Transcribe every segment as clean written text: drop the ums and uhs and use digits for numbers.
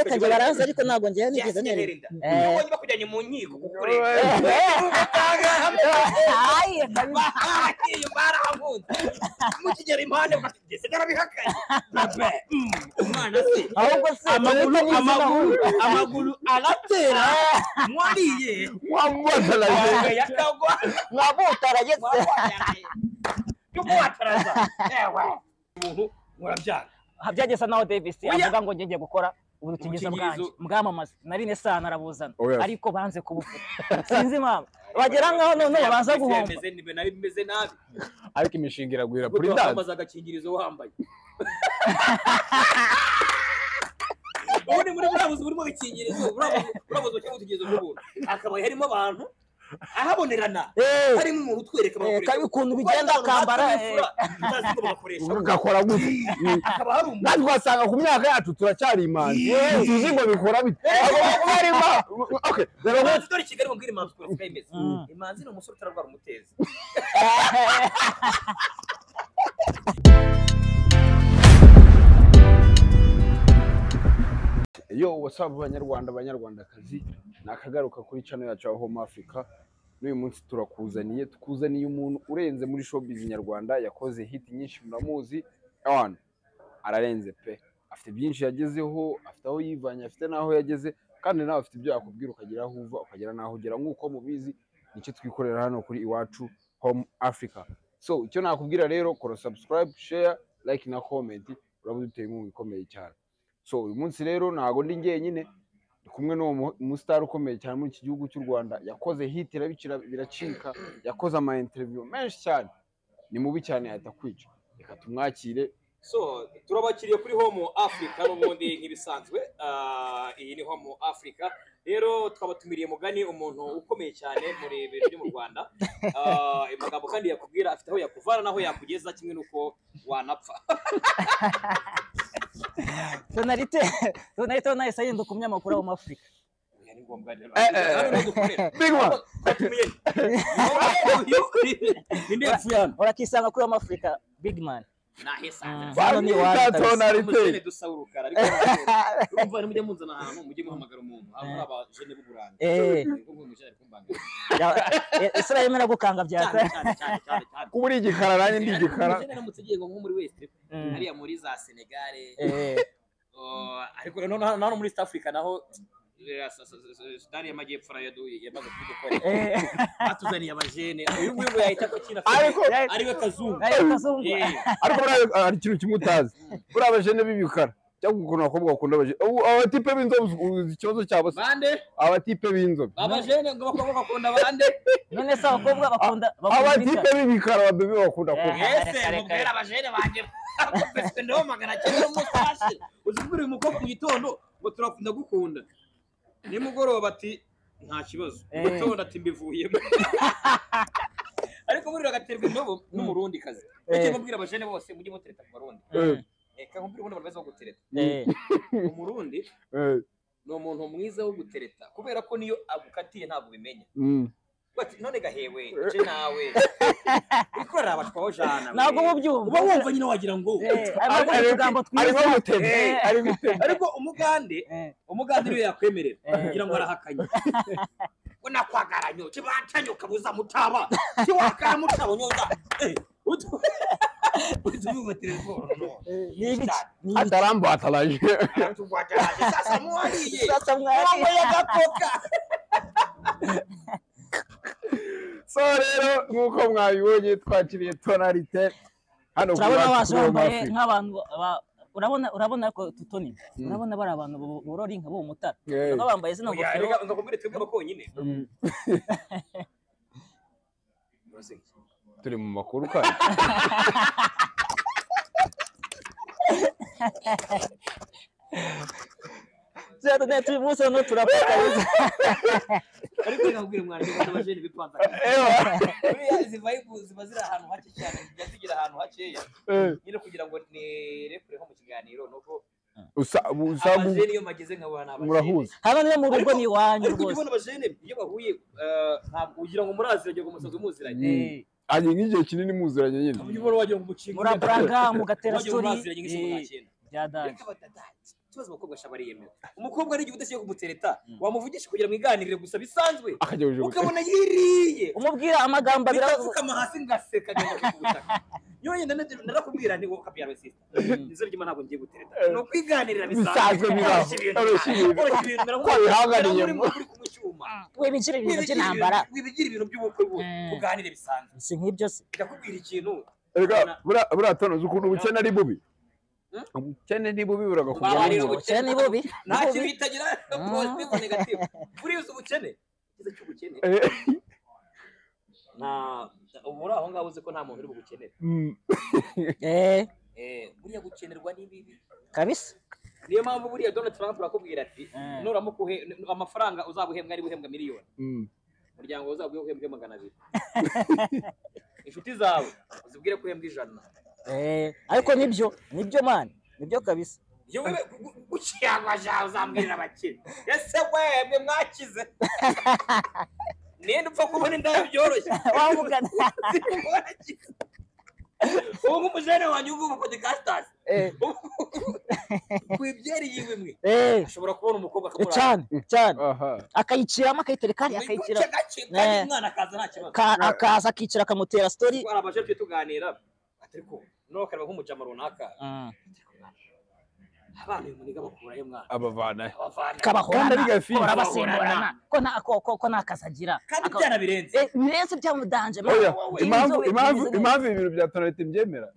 akaje baraza ariko ntago ngiye nigeze nerinda ubonye bakujyanye mu nkiko kukureba ayi iyo barahavuze mukigera impande bageze garabihakanye umwana se ahubwo se amaguru aratera mwariye wamutaraje yakagwa mwabutaraje cyumwataraza ewe umuntu murabyara habyagesa naho Davis avuga ngo ngiye gukora ubutingiza bwanjye bwamamaza nari nesa narabuzana ariko banze kubufuta sinzi mama bagera ngaho none baza guhomba bimeze nabi ariko imishingira gwira kuri president ndamaza agakingirizo wambaye ubundi muri burabuze burimo agakingirizo burabuze cyo gutegereza ubuntu akaba harimo abantu ahabonerana harimo umuntu utwereka kabi ukuntu bigenda kambara gakora gute akaba hari umuntu natwe wasanga ku myaka yacu turacyari imanzi tuzi ngo bikora bite okay rero ngo dore Kigali mubwira imanzi kuri Skyimeze imanzi ni umusore utararwara umutezi yo whatsapp banyarwandakazi nakagaruka kuri channel yacu Home Africa n'uyu munsi tukuzaniye umuntu urenze muri showbiz nyarwanda yakoze hit nyinshi muramuzi abantu ararenze pe afite byinshi yagezeho afite aho yivanye afite naho yageze kandi nawe afite ibyo yakubwira ukagera aho uva ukagera naho ugera nk'uko mubizi nicyo twikorera hano kuri iwacu Home Africa. So icyo nakubwira rero kora subscribe share like na comment urabuduteye mu bikomeye cyane. So uyu munsi rero nago ndi ngenyine kumwe no umustar ukomeye cyane muri iki gihugu cy'u Rwanda yakoze hit biracika yakoze ama interview menshi cyane ni mubi cyane ahita kwica reka tumwakire. So turabakiriye kuri Home Africa n'ubundi nk'ibisanzwe iyi ni Home Africa rero twabatumiriye mugani umuntu ukomeye cyane muri ibintu byo mu Rwanda amagambo kandi yakubwira afite aho yakuvana naho yakugeza kimwe nuko wanapfa Tonalite nahise ahinduka umunyamakuru wa Home Africa. Yani ngombwa rero big one urakisanga kuri Home Africa big man nahesa bani Tonalite dusawurukara ariko urumva ni mujye munzana ahantu mujye muhamagara umuntu aba jene b'uburanga ngo mujye kumbanga Isra yemera gukanga byata kuburi igikara nanye ndi igikara namutse giye ngo muri West hariya muri za Senegal ariko no muri East Africa naho Sudani y'Amajyepfo yamaze kudukora atuzaniye abajene uyu nguyu ngo yahita ko kina ariwe kazungu ariko ari ikintu kimutazi kuri abajene b'ibikara cyangwa ukuntu abakobwa bakunda abajene abatipe b'inzobe ikibazo cyabo bande abatipe b'inzobe abajene ngo abakobwa bakunda bande none se abakobwa bakunda abatipe b'ibikara ababebe bakunda ko ese mubwira abajene banje bafite ndo magana cyane umusashi uzigura uyu mukobwa mu gitondo ngo turakunda gukunda nimugoroba ati nta kibazo gutonda ati mbivuyemo ariko muri ragaterwa indobo n'umurundi kazi icyo mubwira abajene bose mujye mutereta ku barundi kankubwira ubundi baraza gutereta umurundi no umuntu mwiza wo gutereta kubera ko niyo agukatiye ntabwo bimenya bati none gahewe je nawe iko rabashwaho jana ntabwo mubyumva uba wumva nyine wagira ngo ariko umugande niyo yakwemerera kugira ngo arahakanye bona kwagaranyo kibatanyo kabuza mutaba kiwakara mutaba nyoza utuvuga telefone atarambo atalaje sasa mwariye yagakoka so rero nkuko mwabibonye twakiriye Tonalite hano turabona washambaye nk'abantu urabona ko tutoni urabona bari abantu borora inka bo mutara bambaye zino ngofero ngakubwire twebwe bakonyine turi mu makuru kandi Zero net umunsi no turapakariza ariko ngakubwire mwana abajene bipanza izi vibes bazira ahantu hake cyane yazigira ahantu hakeya nyine kugira ngo nerekure mu kiganiro nuko abajene iyo mageze nkabana murahuza hano niyo mu rugo ni wanyu rwose ubona abajene iyo bahuye ntabwo ugira ngo muraziranye ngo musaze muziranye ari nk'igihe kinini muziranye nyine ubona wagira ngo umucinga murabranga mugatera story byadanje ikibazo abakobwa sha bariyemera umukobwa ari igihe udashye kumutereta wamuvugisha kugira mwiganirire gusa bisanzwe ukabona yiriye umubwira amagambo biravuka hasi ngaseka ngenda kubutaka yonyine narakubwira nti woka byaro sister nizo ryima ntabwo ngiye gutereta no kwiganirira bisanzwe wibigira ibintu by'intambara wibigira ibintu by'ubukwe buganire bisanzwe si nk'ibyo se ndakubwira ikintu buriya tonoza ukuntu ubukene ari bubi ubukene ni bubi buragakubwira ubukene ni bubi nta kintu bitagira positive negative buriya ubukene ikiza cy'ubukene muri aho ngaho uzi ko nta muntu uri bugukenera buriya gukenerwa ni bibi kabisa niyo mpamvu buriya Donald Trump arakubwira ati nuramuka amafaranga uzabuhembwa ari buhembwa miliyoni umuryango uzabuhembwe 200 inshuti zawe uzibwire ko uhembwa 100 ariko nibyo man nibyo kabisa yewe guciyagwa jaho uzambwirira abakire ese wemwe mwakize nende upfa kubona indayo byoroshye wavugana ubu nk'umujene wanjye uvuga podcasters kwibyeri yiwe mwe ashobora kubona umukobwa cyane akayiciramo akayitereka akayicira umwana akaza nta kibazo akaza akicira akamutera story twarabaje twe tuganira ariko no kareba nk'umujama runaka abana muniga bakurayo mwana abavana kabahora bigafira basimburana ko nakazagira kandi byana birenze byamudanje impamvu ibintu bya tonalite byemera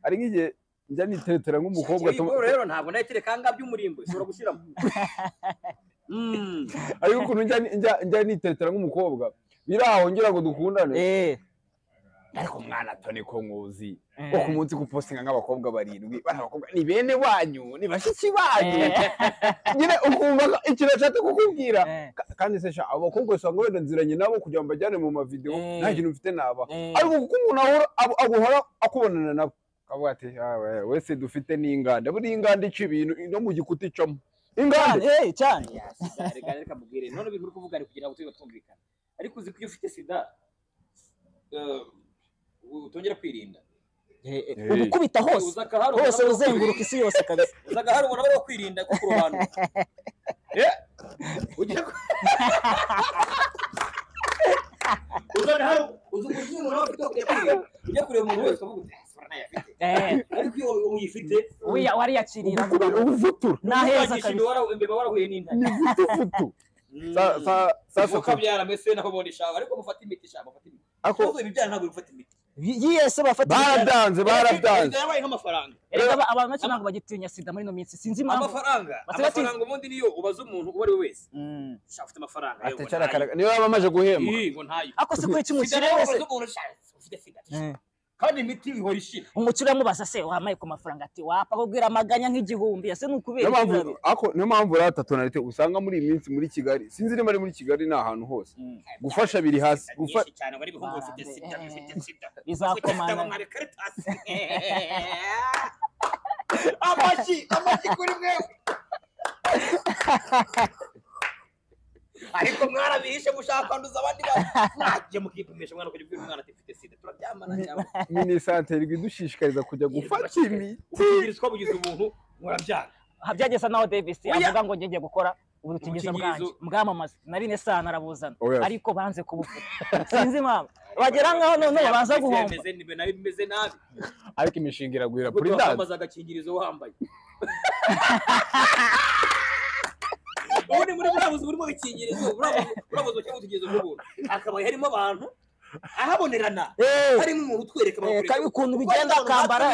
ari nk'igihe njya niteretera nk'umukobwa rero ntabwo nayitereka nga by'umurimbo ishobora gushyiramo ariko ukuntu njya niteretera nk'umukobwa biraho ngira ngo dukundane ariko mwana Tony ko nkuzi ko ku munsi kupostinga nk'abakobwa 7 bana abakobwa ni bene wanyu ni bashiki banyu nyine ukumva ikintu cyate kukubwira kandi se sha abakobwa usanga wenda nziranye nabo kugira ngo bajyane mu mavideo nta kintu mfite naba ariko kuko umuntu aguhora akubonana nabo kavuga ati wese dufite n'inganda buri inganda ica ibintu no mu gikuti icamo inganda cyane reka mubwire none bintu uri kuvuga ari kugira ngo twumvikane ariko uzi ko iyo ufite sida utongera kwirinda ubukubita hose uzenguruka isi yose kabisa uzaga hari umuntu bari kwirinda ko ku ruhando uzaga hari umuntu ujya kureba umuntu wese uvuga uti ariko iyo uyifite wariyakirira ubufutura naheza kabisa imbeba warahuye n'intare ni vutu sasa ukabyara mbese naho ubundi shawe ariko mufata imiti shawe mufata imiti ako ibyara ntabwo bifata imiti yese bafata baradanze yabaye nk'amafaranga abantu benshi ntabwo bagitinya sida muri no minsi sinzi impamvu amafaranga ubundi niyo ubaza umuntu uwo ari we wese ufite amafaranga niyo baba bamaze guhemba ako se kuri kimukire wese ufite sida kandi imiti ihora ishira umukire amubaza se wamaye ku mafaranga ati wapa kubwira amaganya nk'igihumbi ese nukubera niyo mpamvu rata tonalite usanga muri iyi minsi muri Kigali sinzi niba ari muri Kigali ni ahantu hose gufasha biri hasi gufasha cyane bari bihugu bifite sida bizakomana amachi kuri mwewe ariko mwarabihishe mushaka kwanduza abandi baje mukipimisha mwana kujya umwana afite sida turabyamana cyane minisante idushishikariza kujya gufata imiti kugirizwa bugize umuntu murabyara habyagesa naho Davis avuga ngo ngiye gukora ubutingiza bwanjye bwamamaza narine sana arabuzana ariko banze kubufata sinzi impamvu bagera ngaho none baza guhomba bimeze nabi ariko imishinga iragwira kuri ndaza bamaze agakingirizo wambaye ubundi muri burabuze burimo gikingirizo burabuze cyo gutegereza ubuntu akaba harimo abantu ahabonerana harimo umuntu utwereka bakoresha ukuntu bigenda akambara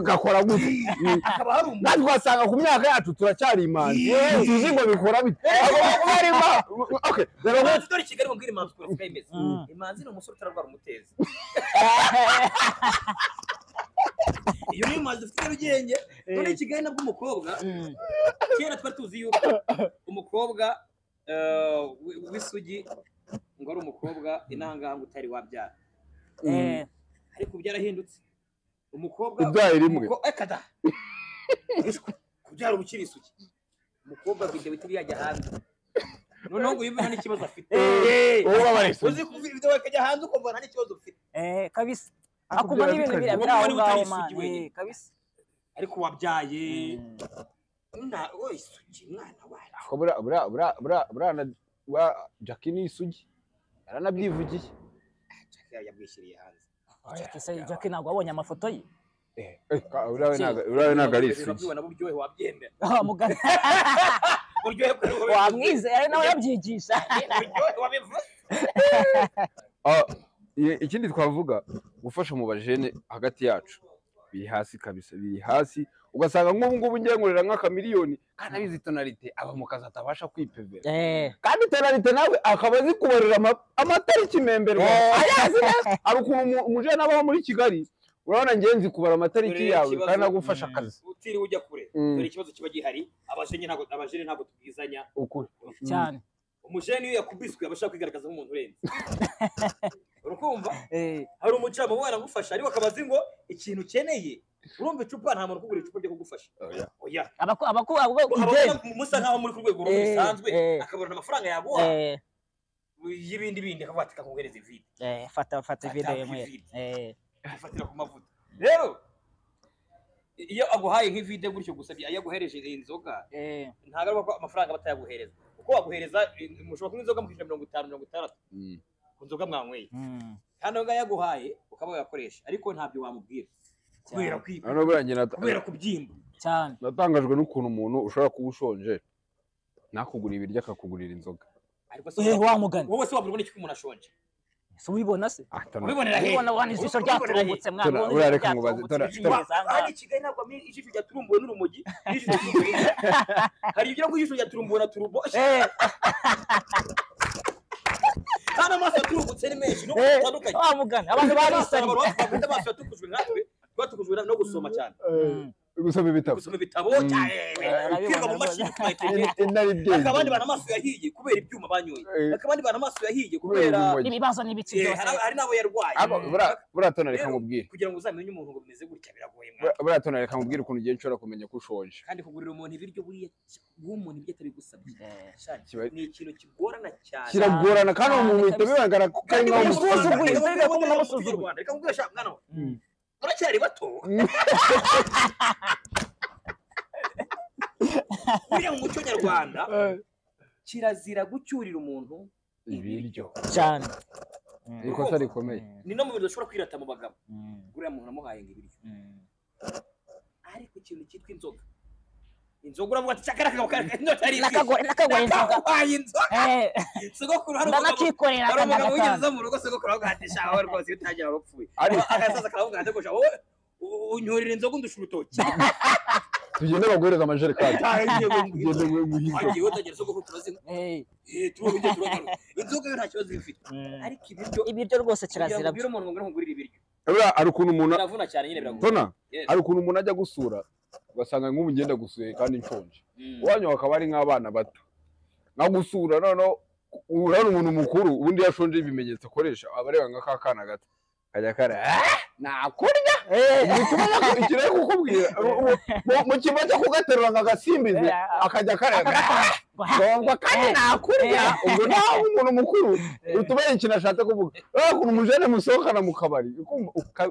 gakora gute akaba hari umuntu natwe wasanga ku myaka yacu turacyari imanzi tuzi ngo bikora bite okay rero ngo dore Kigali ngo ngire imanzi ko imeze imanzi ni umusore utararwara umutezi iyo ni imanzi ufite urugenge none Kigali nabwo umukobwa kera twari tuzi yuko umukobwa w'isugi ngo ari umukobwa inanganga utari wabyara ariko byarahindutse umukobwa ibyaye rimwe ekada kubyara ubukiri isugi umukobwa video itiri yajya hanze noneho ngo yumve n'ikibazo afite uzi ku video akajya hanze ukumva nta n'ikibazo ufite kabisa akubona ibintu biri aho ngaho man kabisa ariko wabyaye na we isugi mwana wawe ko bura Jackie ni isugi yaranabyivugiye Jackie yabwishyiriye hanze Jackie ntabwo wabonye amafoto ye urawe ntabwo ari isugi ubona buryohe wabyemera mugari buryohe wamwizeye nawe yabyigisha buryohe wabivuze ikindi twavuga gufasha mu bajene hagati yacu biri hasi kabisa biri hasi ugasanga nk'ubu ngubu ngiye ngurira nk'akamiliyoni kandi abizi tonalite aba mu kazi atabasha kwipevera kandi tonalite nawe akaba azi kubarira amatariki memberwa ayazi neza ari ukuntu umujene abaho muri Kigali urabona ngenzi kubara amatariki yawe kandi nagufasha akazi utiriwe ujya kure dore ikibazo kiba gihari abajene ntabwo tubwizanya ukuri cyane umujene iyo yakubiswe abashaka kwigaragaza nk'umuntu urenze urukumva hari umucamo waragufasha ariko akabazi ngo ikintu ukeneye urumva icupa nta muntu ukugura icupa ryo kugufasha oya musa nkaho muri ku rwego rumwe bisanzwe akabona amafaranga yaguha y'ibindi bindi akavuga ati kakuhereza ivide fata ivide yemwe afatira ku mavuta rero iyo aguhaye nk'ivide gutyo gusa yaguhereje inzoga ntabwo ari ko amafaranga batayaguhereza uko waguhereza mushobora kunywa inzoga mukishyura 50-60 ku nzoga mwanyweye kandi aho yaguhaye ukaba wayakoresha ariko ntabyo wamubwira kubera kubyimba cyane natangajwe n'ukuntu umuntu ushobora kuba ushonje nakugura ibiryo akakugurira inzoga wamugana wowe se wabura iki ko umuntu ashonje si ubibona se ubibonera he ubibona wani ijisho ryaturumbutse mwana urareka mubaze ari Kigali ntabwo ijisho ryaturumbuwe n'urumogi hari ibyo ngo ijisho ryaturumbuwe na turbo kana amaso yaturumbutse ni menshi no gutandukanye wamugana abantu barisari bafite amaso yatukujwe natwe twatukujwe no gusoma cyane gusoma ibitabo cyane kwiga mu mashini akabandi bana amaso yahiye kubera ibyuma banyoye akabandi bana amaso yahiye kubera ibibazo n'ibiki byose hari nabo yarwaye buratona reka nkubwire kugira ngo uzamenye umuntu ngo bimeze gutya biragoye buratona reka nkubwire ukuntu ugiye nshobora kumenya ko ushonje kandi kugurira umuntu ibiryo buriya umuntu ibyo atabigusabye ni ikintu kigorana cyane kiragorana kandi umuntu uhita bibangara ko ari nkaho umusuzuguye mbega ko umuntu amusuzuguye reka nkubwire sha mwana we uracyari bato buriya mu muco nyarwanda kirazira gucyurira umuntu ibiryo cyane ikosa rikomeye ni no mu bintu ushobora kwirata mu bagabo buriya muntu amuhaye ngo ibiryo ariko ikintu cyitwa inzoga inzoga uravuga ati cyakara nakagore inzoga sogokuru hari umugabo wigeze mu rugo sogokuru avuga ati shaho rwose iyo utagira warupfuye agasaza karavuga ati gusha wowe unyorera inzoga undusha urutoki tugende baguhereza amajerekani agiye utagera sogokuru turazinywa inzoga yo nta kibazo ifite ariko ibiryo rwose kirazira byo umuntu ngo ngurira ibiryo ari ukuntu umuntu biravuna cyane nyine biragora ari ukuntu umuntu ajya gusura ugasanga nk'ubu ngenda gusuye kandi nshonje uwanyu akaba ari nk'abana bato nka gusura noneho urabona umuntu mukuru ubundi yashonje ibimenyetso akoresha aba areba nk'akana gato kajya kare nakurya ikirere kukubwira mu cyimbo cyo kugaterura nk'agasimbizi akajya karega ngomba kandi nakurya ubwo naho umuntu mukuru utubaye ikintu ashatse kuvuga ukuntu umujene musohokana mu kabari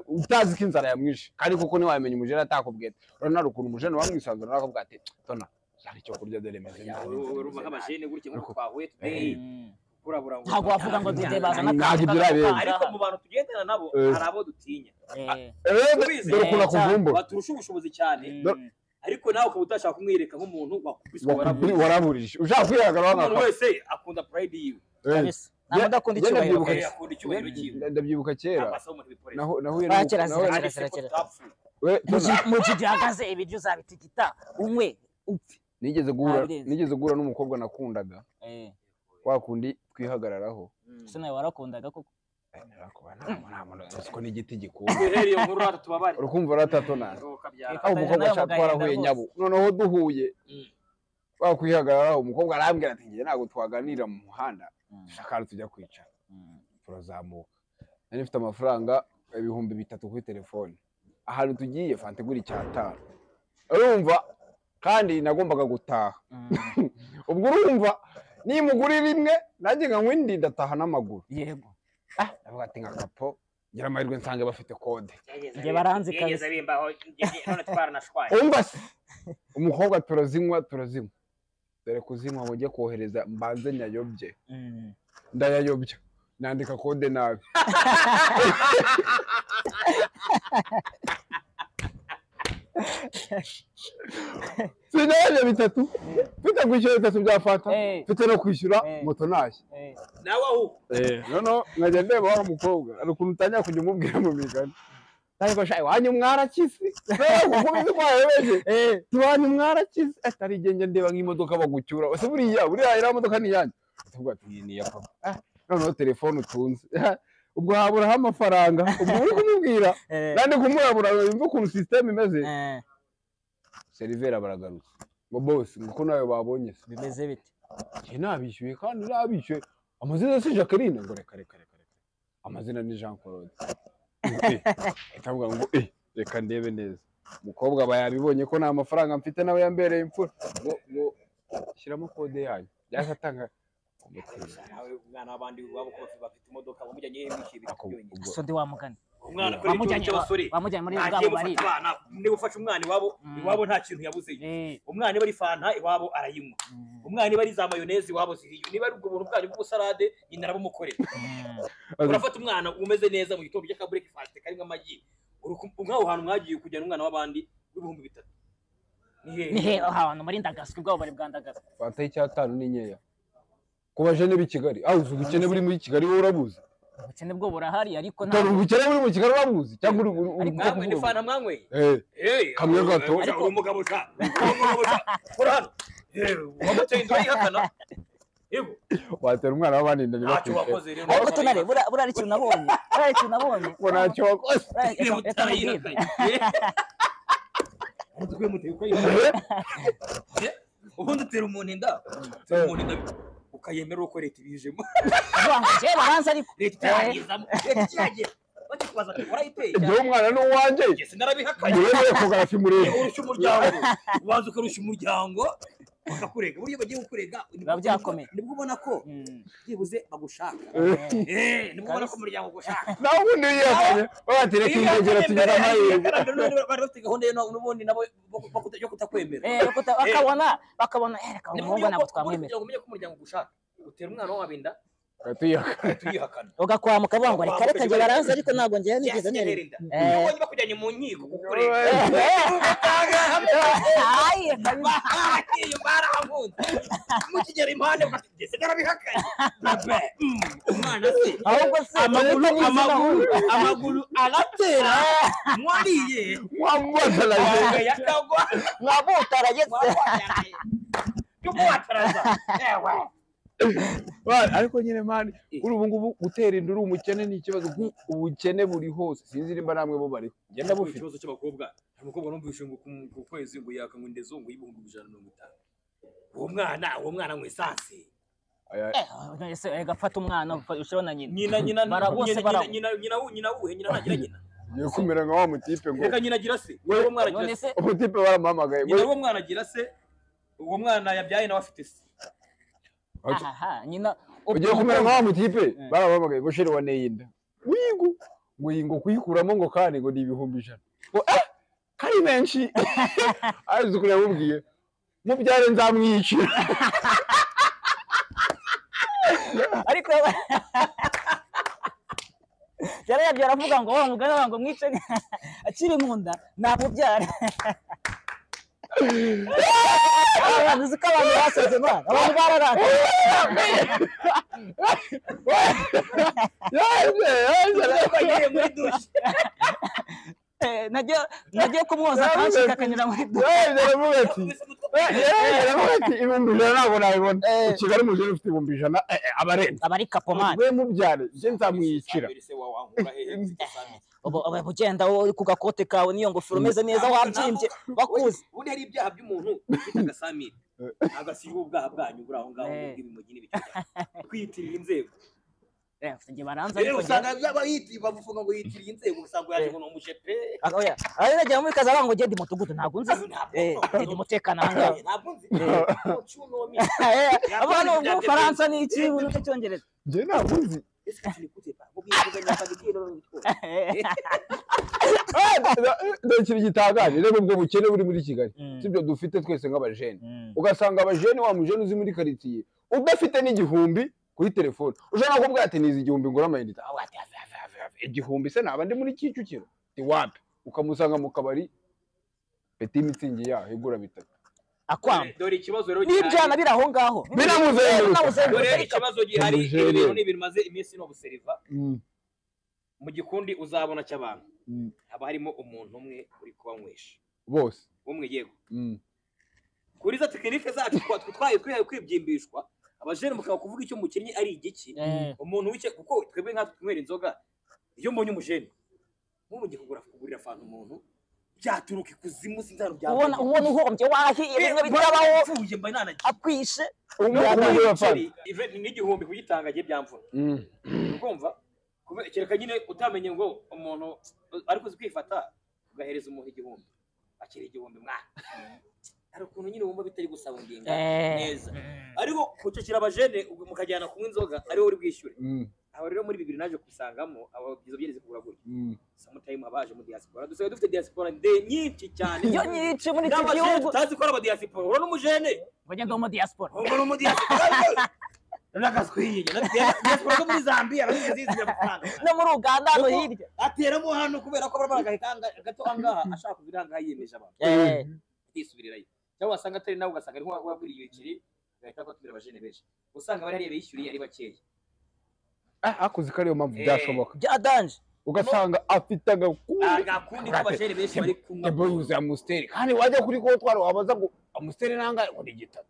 utazi ko inzara yamwishe kandi kuko ntiwamenya umujene atakubwiye urabona ari ukuntu umujene wamwisanzura nakubwira ati tona cyari cyo kurya dore meze urumva nk'abajene gutya ngo twahuye ntabwo wavuga ngo duje bazana ariko mu bantu tugendana nabo hari abo dutinya dore ukuntu akuvumbura baturusha ubushobozi cyane ariko nawe ukaba utashaka kumwereka nk'umuntu wakubiswe waraburije ushaka kwihagarara umuntu wese akunda pride yiwe ntabwo adakunda icyubahiro cyiwe ndabyibuka kera nahuye mu gihe gihagaze ibiryo uzabitigita umwe upfe nigeze guhura n'umukobwa nakundaga wakundi twihagararaho ese nawe warakundaga koko ko n'igiti gikunda urukumva ratatona aho umukobwa ashaka twarahuye nyabo noneho duhuye wakwihagararaho umukobwa arambwira ati ngiye ntabwo twaganira mu muhanda shaka tujya kwicara turazamuka nari mfite amafaranga 3,000 kuri telefone ahantu tugiye fanta igura 5 urumva kandi nagombaga gutaha ubwo urumva nimuguri rimwe nanjye nkanywa indi ndataha n'amaguru yego ndavuga ati nka kapo ngira amahirwe nsanga bafite kode nge baranzi yageze bimbaho none twaranashwaye umva se umukobwa turazinywa dore kuzinywa ngo ujye kohereza mbanze nyayobye ndayayobya nandika kode nabi sinaje bitatu mfite kwishyura bitatu bya fata mfite no kwishyura moto nashye nawe aho no nkajya ndeba wa mukobwa ari ukuntu utangira kujya umubwira mu migani ariko shayi wanyu mwarakisi kuko bizi ko yabeje tubanyu mwarakisi atari igenge ndeba nk'imodoka bagucyura ose buriya iriya modoka ni yanjye tuvuga ati ni ya papa noneho telefone utunze ubwo haburaho amafaranga ubwo uri kumubwira nandi kumurabura yumva ukuntu system imeze serivera baragarutse ngo boss nguko nawe babonye bimeze bite nabishyuye kandi nabishyuye amazina si Jacqueline ngo reka amazina ni Jean Claude atavuga ngo reka ndebe neza umukobwa bayabibonye ko nta mafaranga mfite nawe yambereye imfura ngo shyiramo kode yanyu yakatanga nawe umwana w'abandi wabo ko bafite imodoka bamujyanye y'imishibira byonyine so ndi wamugana umwana kuri icyo cy'abasore bamujyanye muri bwabo bari niba ufashe umwana iwabo nta kintu yabuze umwana iba ari fanta iwabo arayinywa umwana iba ari za mayoneze iwabo ziriyo niba ari ubwo buntu bwanyu bw'ubusarade nyina arabumukorera urafata umwana umeze neza mu gitondo cy'aka breakfast karimo amagi umwaho hantu mwagiye kujyana umwana w'abandi w'ibihumbi 3 nihe ahantu muri ndagaswe bwabo bari bwandagaswe fanta y'icyatanu ni nkeya kubajene b'i Kigali uzi ubukene buri muri Kigali wowe urabuzi ubukene bwo burahari ariko nta ubukene buri mu Kigali urabuzi cyangwa uri ni fana mwanyweye kamwe gato ariko umugabo sha kurano wamuteye indoyi hakana yego watera umwana w'abandi ndani ntacyo wakoze rero ariko tunare burari ikintu nabonye ngo ntacyo wakoze ubundi utera umuntu inda ukayemera uko leta ibijemo je baranza ariko leta itaragizamo leta kiragera bati kubaza ati urayiteye ibyo umwana ni uwanje yese narabihakanye urebe fotografi murebe urusha umuryango ubanza ukarusha umuryango bakakurega buryo bagiye kukurega byakomeye nibwo ubona ko byibuze bagushaka nibwo ubona ko umuryango gushaka nawe ubundi yiyakanye batereka ingegera tunyara amaye bari bafite gahunda n'ubundi nabo yo kutakwemera bakabona reka umuhungu nabo twamwemera kugira ngo umenye ko umuryango gushaka utera umwana w'abinda tuyihakana ugakwamuka ngo reka nge baranza ariko ntabwo ngiye nigeze nerenda ubonye bakujyanye mu nkiko kukurega mukigera impande ugeze narabihakanye umwana se ahubwo se amaguru aratera mwariye mwamutaraje yakagwa mwamutaraje y'umwataraza ariko nyine mani uri ubu ngubu gutera inda uri umukene ni ikibazo ubukene buri hose sinzi nimba namwe bo bari genda bufite ikibazo cy'abakobwa umukobwa numvise ngo ku kwezi ngo yakanywa indezo ngo y'ibihumbi 150 uwo mwana mu esanse gafata umwana ushobora nyina wuhe nyina ntagira nyina yo kumera nka wa mutipe ngo reka nyina agira se wewe mwana agira se umutipe baramuhamagaye nyina wo mwana agira se uwo mwana yabyaye nawe afite se nyina ugiye kumera nka wa mutipe baramuhamagaye ngo sheri waneye inda ngo kuyikuramo ngo kandi ngo ni ibihumbi 100 ngo kari menshi azi kure yabubwiye mubyare nzamwicira ariko yarayabyara avuga ngo wa mugani wango mwice akiri mu nda namubyara uzi ko abantu basaze mwana abantu bararaka yaje muri dushe nagiye kumwoza akashika akanyura muri dushe yaravuga ati ibihumbi 100 ntabwo nabibona Kigali muje ufite ibihumbi 100 abari kapomani we mubyare je nzamwicira ugenda uri ku gakote kawe niyo ngofero umeze neza wabyimbye bakuze ubundi hari ibyaha by'umuntu bita agasamire agasiga ubwaha bwanyu buri aho ngaho bw'ibimogi n'ibicyaha kwiyitirira inzego nge baranza ariko usanga bamufunga ngo yitiriye inzego usanga yaje ngo ni umujepe ari nagiye muri kaza bango gedi mutugudu ntabwo nzi gedi mutekana ahangaha ntabwo nzi abantu mu Faransa ni iki mu cyongereza je ntabwo nzi ese cyane kutepa ngo ubwiziganya fagitire ikintu gitangaje rero ubwo bukene buri muri Kigali sibyo dufite twese nk'abajene ugasanga abajene wa mujene uzi muri quartier udafite n'igihumbi kuri telefone ushaka kubwira ati nizi igihumbi ngura amayinite igihumbi se naba ndi muri Kicukiro ti wapi ukamusanga mu kabari peti mitsingi ya igura bitatu akwamba dore ikibazo rero n'ibyana biri aho ngaho biramuzenguruka dore ikibazo gihari ibintu n'ibintu maze iminsi no guseriva mu gikundi uzabona cy'abantu haba harimo umuntu umwe uri kubanywesha bose umwe yego kuri za tekinike zacu twaye kwibyimbishwa abajene mukaba kuvuga icyo mukinnyi ari igiki umuntu w'icyo kuko twebwe nka twinywera inzoga iyo mbonye umujene nk'umugiye kugurira fanta umuntu byaturuka ikuzimu sinzano bya ubona uhombye wahiye bimwe bitabaho mfuye mba nanagiye akwishe n'igihumbi kugitanga giye byamvura ukumva kereka nyine utamenye ngo umuntu ariko uzi kwifata ugahereza umuntu igihumbi akiri igihumbi mwana ari ukuntu nyine wumva bitari gusaba ndinga neza ariko kucakira abajene mukajyana kunywa inzoga ariho uri bwishyure aho rero muri 2000 naje kusangamo ababyizo byereze kugura gutya sometime abaje mu diaspora dusaye dufite diaspora nyinshi cyane iyo nyinshi muri iki gihugu tazi ko aba diaspora uro n'umujene bagenda mu diaspora uro mu diaspora nakaswiye diaspora zo muri Zambia bazizize amafaranga no muri Uganda no hirya ateramo hano kubera ko barabara gahitanga gato angaha ashaka kubiranga yiyemeje abantu isubirirayo cyangwa wasanga atari nawe ugasanga ari nko wabwiriye ikiri gahita ko tubira abajene benshi usanga bari hariye bishyuriye ari bakeya akuzi kariyo mpamvu byashoboka byadanje ugasanga afite agakundi k'abajene benshi bari kumwe boyuza Amstel kandi wajya kuri kontwaro wabaza ngo Amstel nanga ngo digitata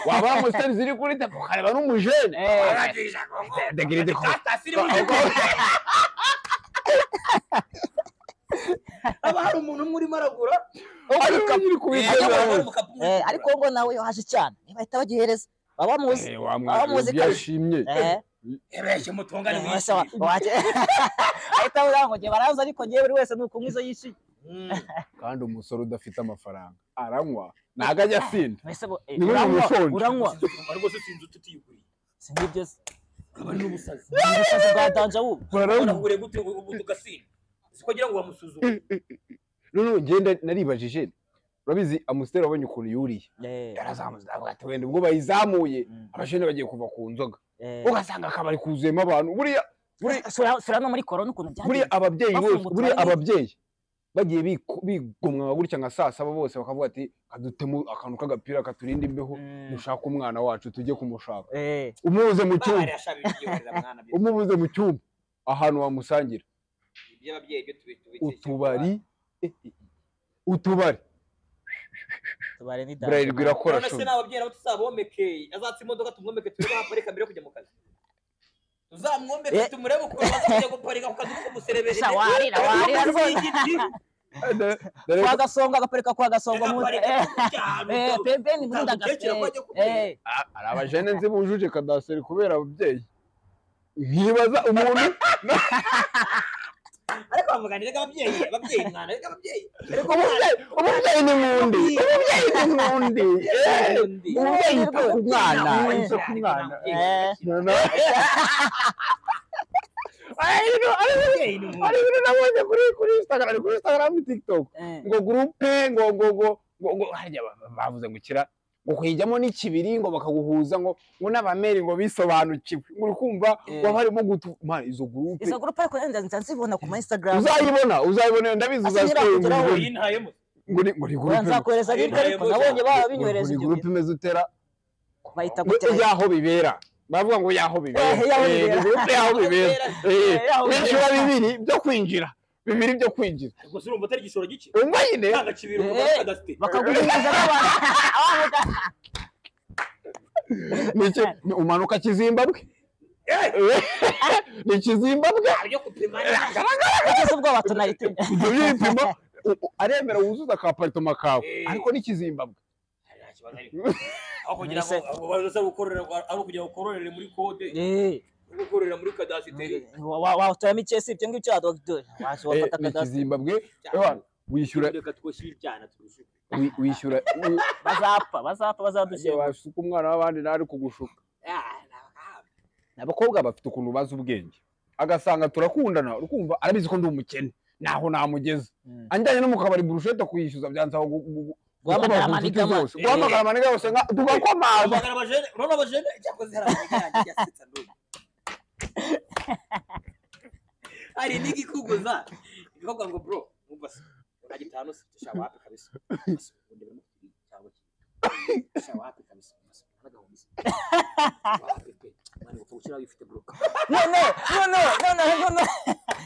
waba Amstel ziri kuri tako kareba n'umujene aragisha degiride ko aba hari umuntu muri maragura ariko ngo nawe yohaje cyane bahita bagihereza baba muzi yashimye ebeshe mutongane wese ahita ngo ngiye baraza ariko ngiye buri wese nuko mwizo yishiye kandi umusoro udafite amafaranga aranywa naga ajya sinda uranywa ariko se sinzi tutiyuguriye singibyo abari n'ubusazi bwa danja ubu barahugure gute ubu tugasinda sikogira ngo bamusuzume none ngenda naribajije urabizi Amstel abonye ukuntu yuriye yarazamuze ati wenda ubwo bayizamuye abashene bagiye kuva ku nzoga ugasanga akabari kuzuyemo abantu buriya sura no muri corona ukuntu byagiye buriya ababyeyi bose buriya ababyeyi bagiye bigomwa gutya nka sasaba bose bakavuga ati kadutemu akantu k'agapira katurinda imbeho dushaka umwana wacu tujye kumushaka umubuze mu cyumba umubuze mu cyumba ahantu wamusangira iby'ababyeyi byo utubari ni Braille birakora none se n'ababyeyi nabo tuzabomekeye azatse imodoka tumwomeke turebe haparika mbere kujya mu kazi tuzamwomeke tumurebe uko bazajya guparika ku kazi ko muserebeshe warira kwa gasonga agaparika kwa gasonga mu pepe ni bunda gaske arabajene nzi bujuje kadaseri kubera ababyeyi nkibaza umuntu ariko bavuganira ababyeyi mwana ariko ababyeyi umubyeyi ni mundi umubyeyi ku mwana ari nabonye kuri Instagram TikTok ngo groupe ngo harya bavuze ngo kira ngo kwijyamo n'ikibiri ngo bakaguhuza ngo n'abameri ngo bisobanukiwe ngo kumva waba harimo gutuma izo groupe ariko nzazibona ku Instagram uzayibona ndabizi uzasubira ngo groupe nzakohereza ariko nabonye baba binyohereza ibyo groupe imeze utera bahita gutera yaho bibera bavuga ngo yaho bibera groupe yaho bibera inshuro bibiri byo kwinjira bibiri byo kwinjira ubwo urumva atari igishoro gike umva nyine tanga kibiri bakadasite bakaguriza n'abantu ni umanuka Kizimbabwe ni Kizimbabwe yo kupima kugeza ubwo batunayitinya ibyo byipimo aremera wuzuza ka apartment kawe ariko ni Kizimbabwe aho kugira ngo baza gukorera aho kugira ngo kororere muri code gukorera muri kadasite wawutamo ikesi ibyo ngibyo ya doctor wafata kadasite Kizimbabwe wishyura wishyura bazapfa bazadushyira wasuka umwana w'abandi nari kugushuka abakobwa bafite ukuntu bazi ubwenge agasanga turakundana urukumva arabizi ko ndi umukene naho namugeze anjyanye no mu kabari burushete kuyishyuza byansaba guhamagara amaniga yose tugakomaza guhamagara abajene urabona abajene cyakoze harabiganje yasitsa nduye ari nigikuguza ikavuga ngo bro umva se uragitano sha wapi kabisa undi bari mufite cyangwa ki sha wapi kabisa nagahumisa wapi pe mani ufuchira wifite bro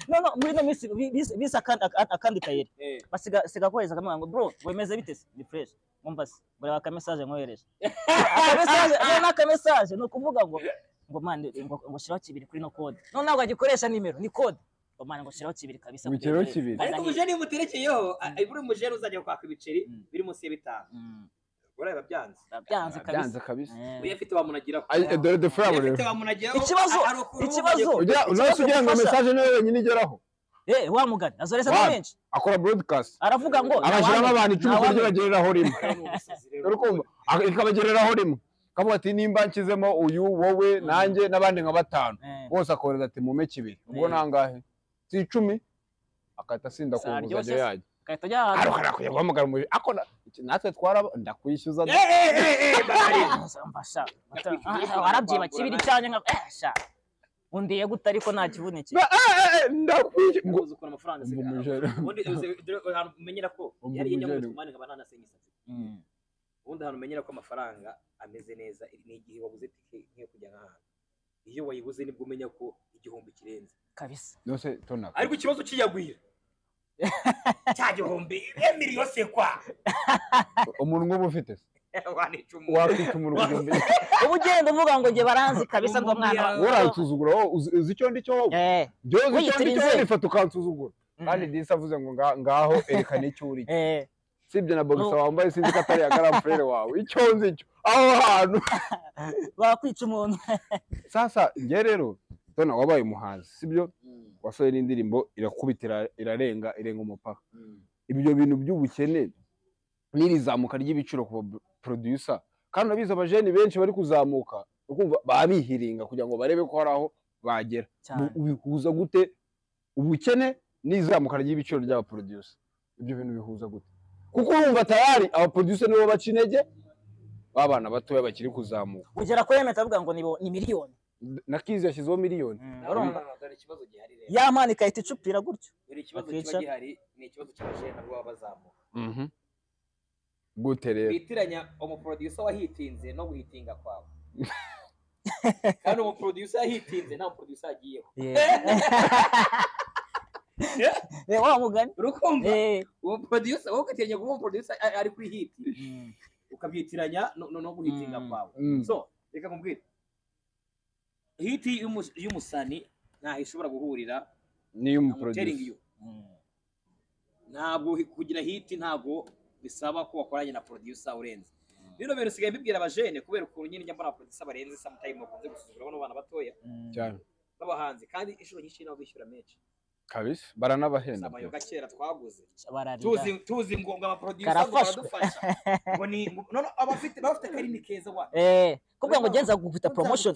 no muri no misi bisa akandi kayeri basiga koheza kamwe ngo bro wemeze bite se ni fresh umva se buri aka message nkohereje aka message no kuvuga ngo mande ngo shiraho kibiri kuri no code no ntabwo agikoresha nimero ni code ngo mande ngo shiraho kibiri kabisa bikero kibiri ariko umujeni muterekeyeho buri umujeni uzajya kwaka ibiceri biri munsi y'ibitanu ureba byanze kabisa uyafite wamunagiraho dore de frabo ikibazo unase ugira ngo message niwe wenyine igeraho wa mugani azoreza no menshi akora broadcast aravuga ngo abashiramo abantu 10 kuryo bagereraho rimwe urukumva ikabagereraho rimwe kavuga ati nimba nkizemo uyu wowe nanjye nabandi nka 5 bose akoreza ati mume kibiri ubwo nangahe si 10 akata sinda kuvuza yaje kahita jya arakwiye guhamagara mu akona natwe twara ndakwishyuza mbasha warabyiba kibiri cyane nka sha undiye gute ariko nta kibuniki ndakwishyuza ngo uzukora amafaranga ubundi umenyera ko yari yajya mu tumane nkaba nanasenyisatse ubundi hano umenyera ko amafaranga ameze neza ni igihe wabuze tike nkiyo kujya nk'ahantu iyo wayibuze nibwo umenya ko igihumbi kirenze kabisa nose tona ariko ikibazo kiyagwira cya gihumbi miliyoni se kwa umuntu nk'ubu ufite wanicumu wakita umuntu kugombe ubugenda uvuga ngo nge baranzi kabisa ngo mwana urantuzugura uzi icyo ndicyo wowe byo icyo ndicyo ifata ukansuzugura kandi disa avuze ngo ngaho erekana icyo uri sibyo na boxer wambaye sinzi ko atari ya grand frère wawe icyo nzi cyo aho hantu bakwica umuntu sasa nge rero tona wabaye umuhanzi sibyo wasohoye n'indirimbo irakubitira irenga umupaka ibyo bintu by'ubukene n'irizamuka ry'ibiciro ku producer kandi abiza abajeni benshi bari kuzamuka ukumva babihiringa kugira ngo barebe ko hari aho bagera ubihuza gute ubukene n'izamuka ry'ibiciro ry'aba producer ibyo bintu bihuza gute kuko urumva tayari aba producer nibo baca intege babana batoya bakiri kuzamuka ugera ko yemeta avuga ngo ni miliyoni na Kizi yashyizeho miliyoni dore ikibazo gihari rero ya mani kahita icupira gutyo dore ikibazo kiba gihari ni ikibazo cy'abajene nabo babazamuka gute rero bitiranya umuproducer wahitinze no guhitinga kwawe kandi umuproducer yahitinze nta umuproducer agiyeho wa mugani urukumva umuproducer wowe ugatiranya kuba umuproducer ari kuri hit ukabyitiranya no guhitinga kwawe so reka nkubwire hit y'umusani ntaho ishobora guhurira niyo umuproducer ntabwo kugira hit ntabwo bisaba ko wakoranye na producer urenze bino bintu sigaye bibwira abajene kubera ukuntu nyine njya mbona producer barenze sometime bakunze gusuzugura bano bana batoya cyane babahanze kandi inshuro nyinshi nabo bishyura menshi kabisa baranabahenda amayo gakera twaguze tuzi ngo aba producer baradufasha ngo ni none bafite karimi keza wa kubwa ngo genza gufita promotion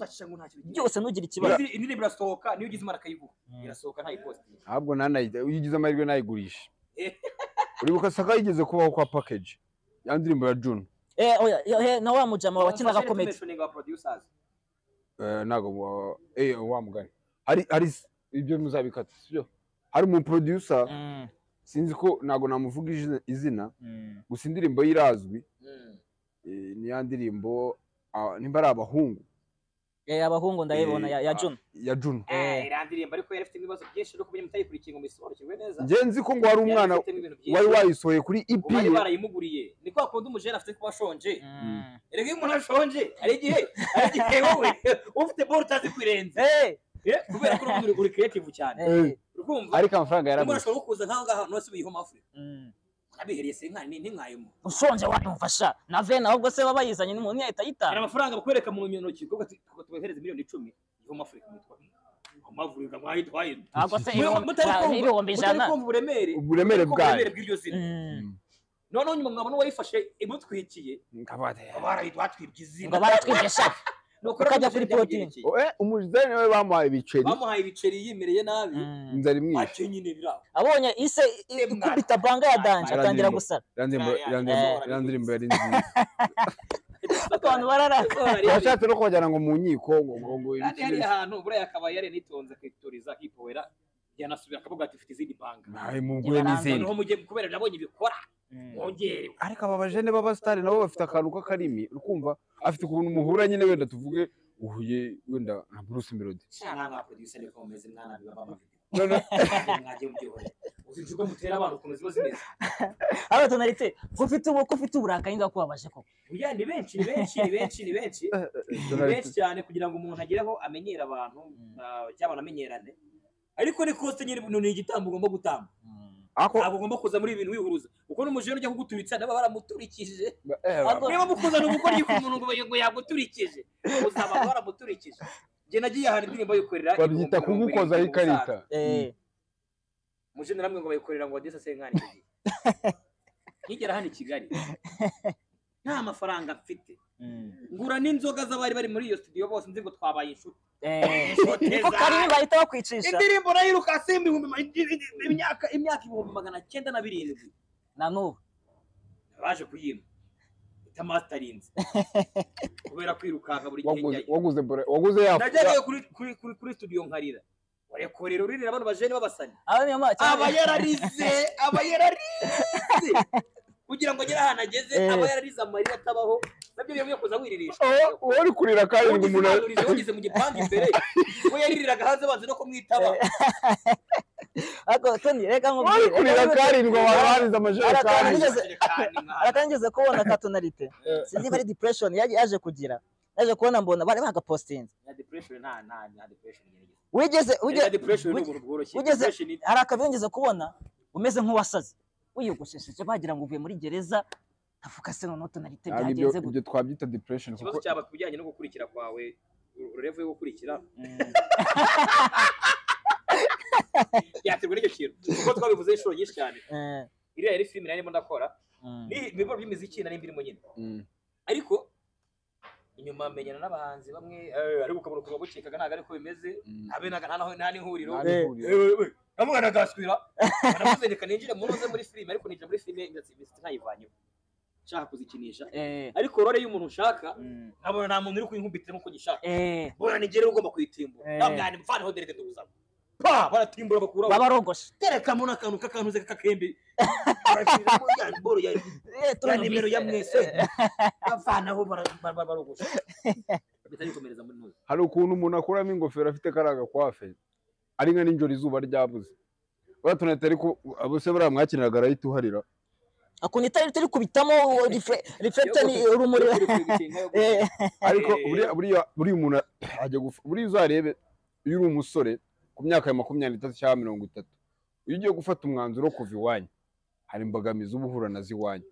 byose nugira ikibazo indirimbo irasohoka niyo ugize imana kayivuga irasohoka nta ipost ahubwo uyigize amahirwe nayigurisha uribuka saka yigeze kubaho kwa package ya ndirimbo ya June na wa mujama wakinaga comedy nago wa mugani hari ibyo muzabikata sibyo hari mu producer sinzi ko nago namuvuga izina gusa indirimbo yirazwi ni ya ndirimbo nimba ari abahungu abahungu ndayibona ya June irandirimbo ariko yari afite ibibazo byinshi no kumenya mutayikurikiye ngo misobanukirwe neza ngenzi ko ngo hari umwana wari wayisohoye kuri EP bari barayimuguriye ni kwa kundi umujene afite kuba shonje erega umuntu ashonje ari igihe wowe ufite ball utazi kwirenza kubera ko uri creative cyane urumva ariko amafaranga yarabuze umuntu ashobora kuza nkanga no se biho mafu abihereye se nkayimo ushonje wadumfasha na vena ahubwo se babayizanye n'umuntu yahita yitara amafaranga bakwereka mu ntoki kuko tubahereze miliyoni 10 iho mafu kumutwa amavurika mwayitwaye ahubwo se ibihumbi ijana uburemere bw'iryo zina none nyuma mwabona wayifashe imutwikiye ngabate barayitwatwibye izina ngo baratwibye shafu ukajya kuri protein umujene we bamuhaye ibiceri yimereye nabi inzara imwishe ake nyine biraho abonye ise ikubita banga ya danje atangira gusara yandirimbo yari nziza abantu bararakara yashatse no kubajyana ngo mu nkiko ngo hari ahantu buriya akaba yari nitonze kwituriza hipowera yanasubira akavuga ati ufite izindi banga mugure n'izindi noneho mujye kubera nabonye ibikora mwongere ariko aba bajene b'abasitari nabo bafite akantu k'akarimi ukumva afite ukuntu muhura nyine wenda tuvuge uhuye wenda nka Bruce Melody cyangwa nka producer niko meze mwana biba bamafite mwaje mbyihore uzijugo mutera abantu ukuntu ziba zimeze aba tonalite ufite uburakaye ndakubabaje koko uya ni benshi cyane kugira ngo umuntu agereho amenyera abantu cyangwa amenyerane ariko ni coste nyine ni igitambo ugomba gutamba abo ugomba kuza muri ibintu wihuruza uko n'umujene ujya kuguturitsa naba baramuturikije niba mukuzana umukoryi ku muntu ngo yaguturikije uzaba baramuturikije je nagiye ahari indirimbo yikorera babyita kugukozaho ikarita mujene namwe ngo bayikorera ngo Odessa Senkani nkigera hano i Kigali nta mafaranga mfite ngura n'inzoga z'abari bari muri iyo studio bose nzi ngo twabaye inshuti niko Karimi bahita bakwicisha indirimbo nayiruka simbi imyaka 907 na n'ubu baje kuyima ita masterinze kubera kwirukanka buri gihe waguze yafu najyaye kuri studio nkarira warekorera uririra abantu bajene babasani aba yararize kugira ngo agere ahantu ageze aba yararize amarira atabaho nabyo bimwe kuza wiririsha uri kurira kandi umuntu ugeze mu gipangu imbere we yaririraga hanze banze no kumwitaba ako Tony reka nkubwire uri kurira kandi ngo wararize amajerekani arakangeze kubona ka tonalite sinzi bari depression yaje kugira yaje kubona mbona bari bagapostinze ya depression nta depression wigeze hari akabengeze kubona umeze nk'uwasaze wiyogoshesheje bagira ngo uvuye muri gereza avuga se none tonalite byagenze ibyo twabyita depression kuko cyaba kubijyanye no gukurikira kwawe urevu yo gukurikira yaterwa n'icyo kintu kuko twabivuze inshuro nyinshi cyane iriya yari filime narimo ndakora ni ibikorwa by'imiziki nari mbirimo nyine ariko inyuma menyana n'abahanzi bamwe ariko ukabona ukuntu bukikaga ntabwo ariko bimeze habe nta n'ihuriro namugana gaswira baravuze reka ninjire muri filime ariko ninjira muri filime ntayivanyeho nshaka kuzikinisha ariko rore y'umuntu ushaka nkabona nta muntu uri kuyinkubitira nk'uko gishaka mbona nigere ugomba kuyitimbura namwana mvaneho derede nduguzamo baratimbura bakuraho babarogosha terekamo n'akantu k'akantuze k'akembe boro ya nimero ya mwese bavanaho barogosha bitagikomereza muri ntuzi hari ukuntu umuntu akuramo ingofero afite karaga kwafe ari nka ninjoro izuba ryabuze batonete ariko abose baramwakiniraga arahita uharira akuntu itari turi kubitamo reflector ni urumuri ariko buri umuntu ajya buri uzarebe iyo uri umusore ku myaka ya 23 cyangwa 30 iyo ugiye gufata umwanzuro kuva iwanyu hari imbogamizi ubuhura na ziwanyu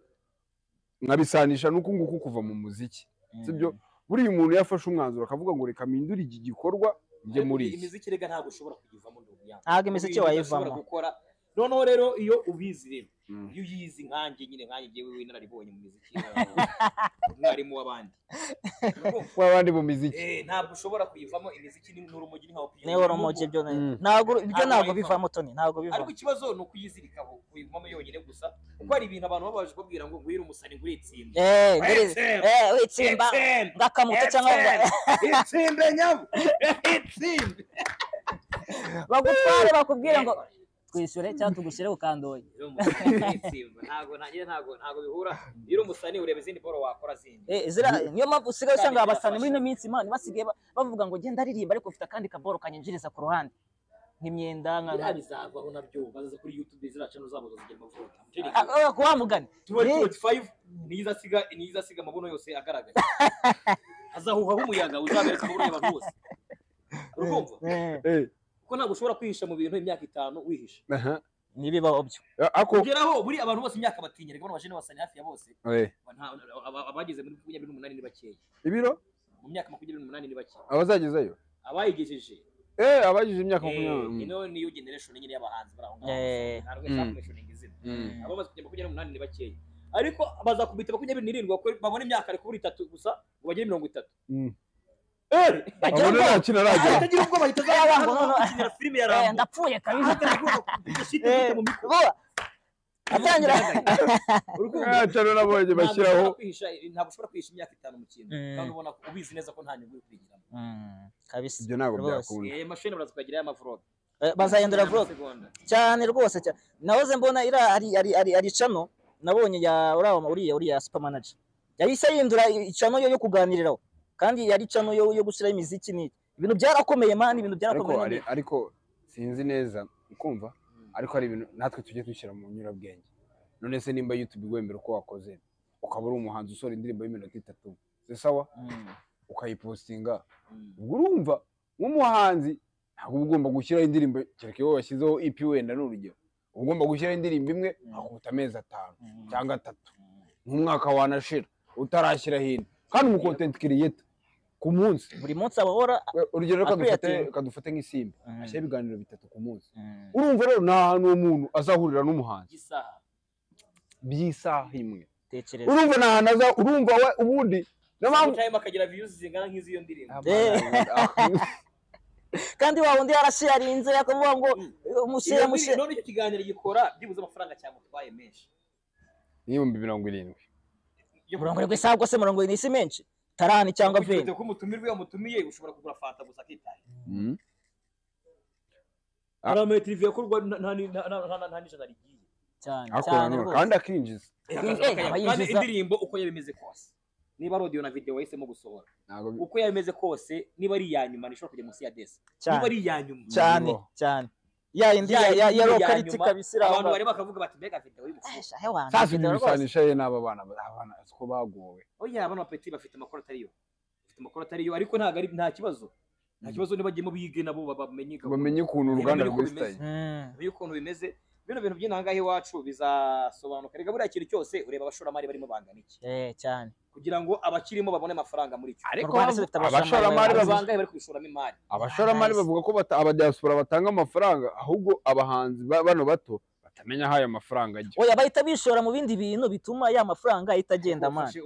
nkabisanisha nuko nguko kuva mu muziki sibyo buri umuntu yafashe umwanzuro akavuga ngo reka mpindure iki gikorwa njye muri imiziki rega ntabwo ushobora kugivamo ntabwo imiziki wayivamo gukora noneho rero iyo ubizi rero iyo uyizi nkanjye nyine nkanjye ngewe w'inararibonye mu miziki mwarimu w'abandi mu miziki ntabwo ushobora kuyivamo imiziki n'urumogi nka opinion ne urumogi byo ntabwo bivamo Tony ntabwo bivamo ariko ikibazo no kuyizirikaho kuyivamo yonyine gusa kuko hari ibintu abantu babaje babwira ngo ngwira umusani ngwitsimba witsimba ngakamuto cyangwa itsimbe nyabo itsimbe bagutware bakubwira ngo twishyure cyangwa tugushyire ukandoye ntabwo bihura iyo umusani ureba izindi boro wakora zindi niyo mpamvu usigaye usanga abasani muri ino minsi imana basigaye bavuga ngo genda aririmba ariko ufite akandi kaboro kanyinjiriza ku ruhande nk'imyenda nka bizavaho nabyo baza kuri YouTube ziraca no zabo zigira amavuta kuwa mugani 25 niza asiga amabono yose agaragaye azahuha umuyaga uzabereka amabono y'abantu bose urumva ko ntabwo ushobora kwihisha mu bintu imyaka 5 wihisha nibibaho byo kugeraho buri abantu bose imyaka batinya rero bashene basani hafi ya bose abageze muri 28 ni bakeya ibiro mu myaka 28 ni bakeya abazagezayo abayigejeje abagije imyaka 20 ino niyo generation nyine y'abahanzi baraho ngaho ntabwo cyakumushoni ngizina abamaze kugera 28 ni bakeya ariko bazakubita 27 babone imyaka ari kuri 3 gusa ngo bagire 30 abona ntakina aragira atagira ubwo bahita zabango filime ya Rambo ndapfuye kabisa atangira cyane nabonye bashyiraho ntabwo ushobora kwihisha imyaka 5 mu kintu kandi ubona ubizi neza ko nta nyungu yo kwigiramo kabisa ibyo ntabwo byakunda machine barazukagira y'amavlog bazahindura vlog cyane rwose cyane nahoze mbona ari channel nabonye ya uriya super manager yahise yindura channel yo kuganiriraho kandi yari channel yo gushyiraho imiziki ni ibintu byarakomeye man ibintu byarakomeye ariko sinzi neza ukumva ariko hari ibintu natwe tujye dushyira mu nyurabwenge none se nimba YouTube gwembera uko wakoze ukaba uri umuhanzi usora indirimbo y'iminota 3 se sawa ukayipostinga urumva nk'umuhanzi ntabwo ugomba gushyiraho indirimbo kereke wowe washyizeho EP wenda n'urugero ugomba gushyiraho indirimbo imwe akuta amezi 5 cyangwa 3 nk'umwaka wanashira utarashyira hino kandi mu content creator ku munsi buri munsi abahora urugero kadufate nk'isimbi ashyira ibiganiro 3 ku munsi urumva rero nta hantu umuntu azahurira n'umuhanzi by'isaha imwe urumva nta hantu urumva we ubundi n'abantu akagira views zingana nk'iziyo ndirimbo kandi wa wundi yarasharinze akavuga ngo umushyira none icyo kiganiro gikora byibuze amafaranga cyamutwaye menshi n'ibihumbi 70 70 isaha se 70 isi menshi tarani cyangwa veni ko umutumirwe yamutumiye ushobora kugura fanta gusa akitaye arametri vya kurwa nta nijana rigiye cyane kandi akinjiza kandi indirimbo uko yabimeze kose niba audio na video wahisemo gusohora uko yabimeze kose niba ari yanyuma nishobora kujya munsi ya desi niba ari yanyuma cyane ya indi ya locality kabisira abantu bari bakavuga bati mbega video y'ibukesha sasa bisanisha ye n'aba bana ko bagowe oya abana petit bafite amakuru atariyo ariko nta kibazo nibagiyemo bige nabo bamenye ukuntu uruganda rw'Style biyo ukuntu bimeze bino bintu by'intangahe iwacu bizasobanuka rega buriya kintu cyose ureba abashoramari barimo bangana iki cyane kugira ngo abakirimo babone amafaranga muri cyo ariko abashoramari babangaye bari kwishoramo imari abashoramari bavuga ko abadiaspora batanga amafaranga ahubwo abahanzi bano bato batamenya haya amafaranga ajya oya bahita bishora mu bindi bintu bituma ya mafaranga ahita agenda manje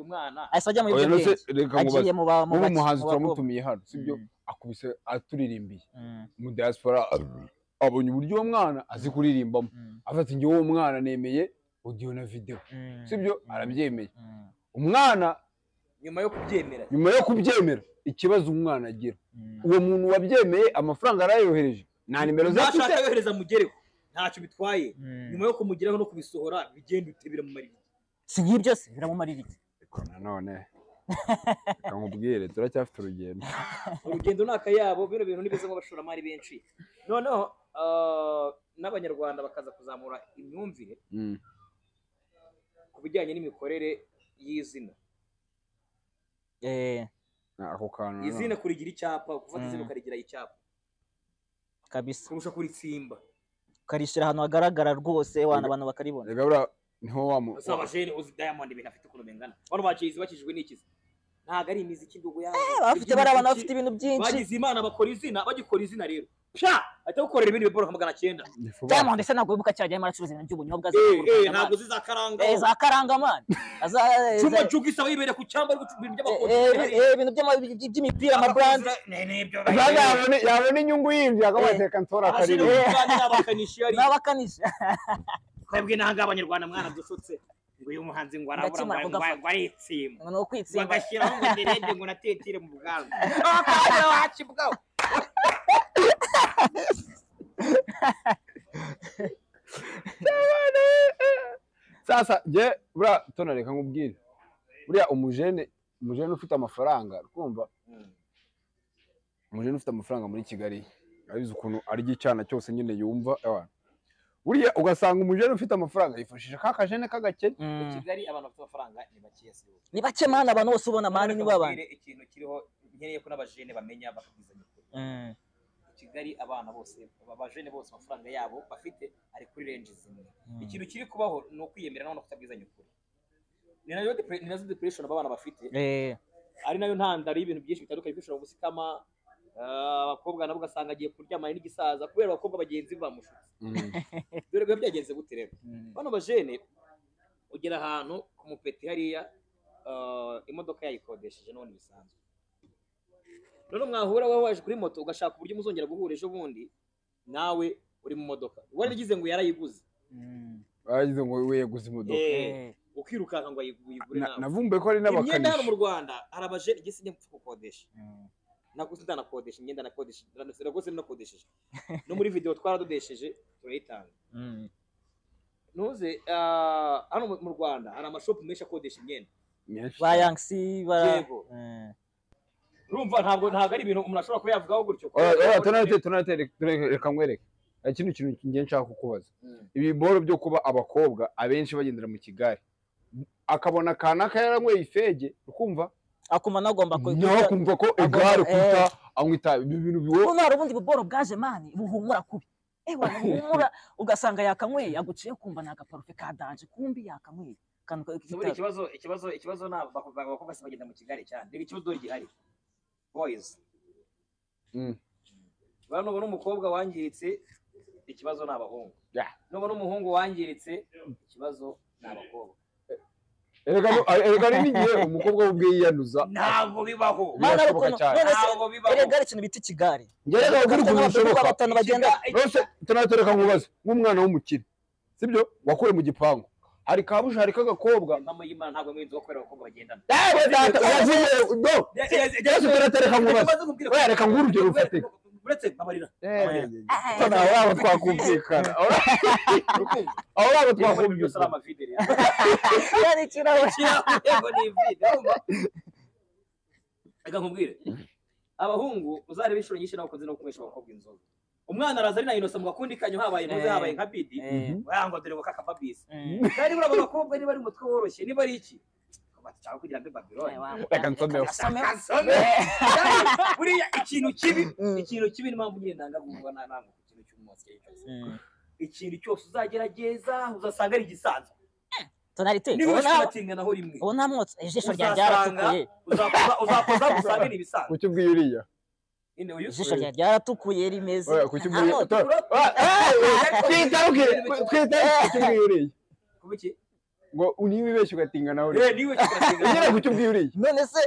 asajya mu byo agiye mu umuhanzi turamutumiye hano sibyo akubise aturirimbiye mu diaspora abonye uburyo uwo mwana azi kuririmbamo afata ngiye uwo mwana nemeye audio na video sibyo arabyemeye umwana nyuma yo kubyemera ikibazo umwana agira uwo muntu wabyemeye amafaranga arayohereje nta nimero za cyangwa yohereza mugereho ntacyo bitwaye nyuma yo kumugeraho no kubisohora bigenda utebira mu mariri si nk'ibyo se biramumarira iki none kamubwire turacyafite urugendo nakayabo bino bintu nibizamo abashoramari benshi noneho n'abanyarwanda bakaza kuzamura imyumvire ku bijyanye n'imikorere y'izina ako kantu izina kurigira icyapa gufata izina ukarigira icyapa kabisa kurusha kuritsimba ukarishyira ahantu hagaragara rwose abantu bakaribona rega bura niho abajene uzi Diamond ibintu afite ukuntu bengana bano bakijwe n'ikizi ntago ari imiziki ndugu yawe bafite barabana bafite ibintu byinshi bagize imana bagikora izina rero ahita gukorera ibindi biboro nka 900 Diamond se ntabwo wibuka cyajya maracuruza ibintu by'ubunyobwa ntabwo zizakaranga zakaranga man cuma jugisa wibere ku cyamba ibintu by'amakoti ibintu by'imipira ama brand yabona inyungu yindi akabateka ntora kariri n'abakanishi twebwe nanga abanyarwanda mwana dushutse ngo uyu muhanzi ngo arabura ngo aritsimba no kwitsimba bagashyiraho ngo derede ngo natetire mu bwanwa akaje wacu bwawe sasa je bura tonareka nkubwire buriya umujene ufite amafaranga kumva umujene ufite amafaranga muri Kigali abize ukuntu ari gicana cyose nyine yumva buriya ugasanga umujene ufite amafaranga yifashisha kakajene kagakene mu Kigali abantu bafite amafaranga ni bakiye se ni bake mana abantu bose ubona mani ni babana ikintu kiriho nkeneye ko n'abajene bamenya bakabizanya Kigali abana bose abajene bose amafaranga yabo bafite ari kuri range zimwe ikintu kiri kubaho no kwiyemera no kutabwizanya ukuri ni nayo depression abana bafite ari nayo ntandaro y'ibintu byinshi bitandukanye bishobora gusikama abakobwa nabo ugasanga agiye kuryamana n'igisaza kubera abakobwa bagenzi bamushutse dore biba byagenze gute rero bano bajene ugera ahantu ku mupeti hariya imodoka yayikodesheje none bisanzwe none mwahura wowe waje kuri moto ugashaka uburyo muzongera guhura ejo bundi nawe uri mu modoka wari ugize ngo yarayiguze bagize ngo weguze imodoka ukirukanka ngo ayigure nawe navumbuye ko ari n'abakanishi imyenda hano mu Rwanda harabaje igisinya gukodesha naguze ndanakodesha imyenda nakodesha rwose nakodesheje no muri video twaradodesheje turayitanga nuze hano mu Rwanda hari amashop menshi akodesha imyenda ba Yangsi ba urumva ntabwo ari ibintu umuntu ashobora kuba yavugaho gutyo tunate reka nkwereke ikintu ngiye nshaka kukubaza ibi boro byo kuba abakobwa abenshi bagendera mu Kigali akabona kanaka yaranyweye ifege ukumva akuma nagomba kumva ko igare kuta anyita ibi bintu biwo ko nari ubundi buboro bwaje mani buhumura kubi wana buhumura ugasanga yakanyweye aguciye kumva naga parufe kadanje kumbi yakanyweye ikibazo abakobwa bagenda mu Kigali cyane rega ikibazo dore gihari boys bano n'umukobwa wangiritse ikibazo n'abahungu nubona umuhungu wangiritse ikibazo n'abakobwa erega n'igihe umukobwa ubwe yiyanuza ntabwo bibaho ntabwo bibaho erega ari ikintu bita ikigare ngerega uguri kubishoboka batanu bagenda bose tunatereka nkubaze nk'umwana w'umukire sibyo wakure mu gipangu hari kabuje hari kagakobwa mama y'Imana ntabwo mwizi wo kwera abakobwa bagendana tunatereka nkubaze reka ngurugero rufate uretse babarira waba twakumvikana aho waba twakumvikana amafideli yari kirawe yego ni video reka nkubwire abahungu uzare bishuro nyinshi nabakoze no kumesha abakobwa inzoga umwana araza ari na Innocent mugakundikanyo habaye muze habaye nka bidi wanga dore baka kababisi kandi bura abakobwa niba ari umutwe woroshye niba ari iki cyangwa kugira ngo Babylon reka nsomeo buriya ikintu kibi n'impamvu ngenda ngavuga nanango ku kintu cy'umunsi ikintu cyose uzagerageza uzasanga ari gisanzwe tonalite ubu nta mwotsi ijisho rya ryaratukuye uzakoza gusange ni ibisanzwe kuki ubwiye uriya ijisho rya ryaratukuye rimeze kuki ubwiye twitaruke uriya kubiki ngo unibeshye ugatinga nawe niwe kigatinga ngera kucyo ubwiye uriye none se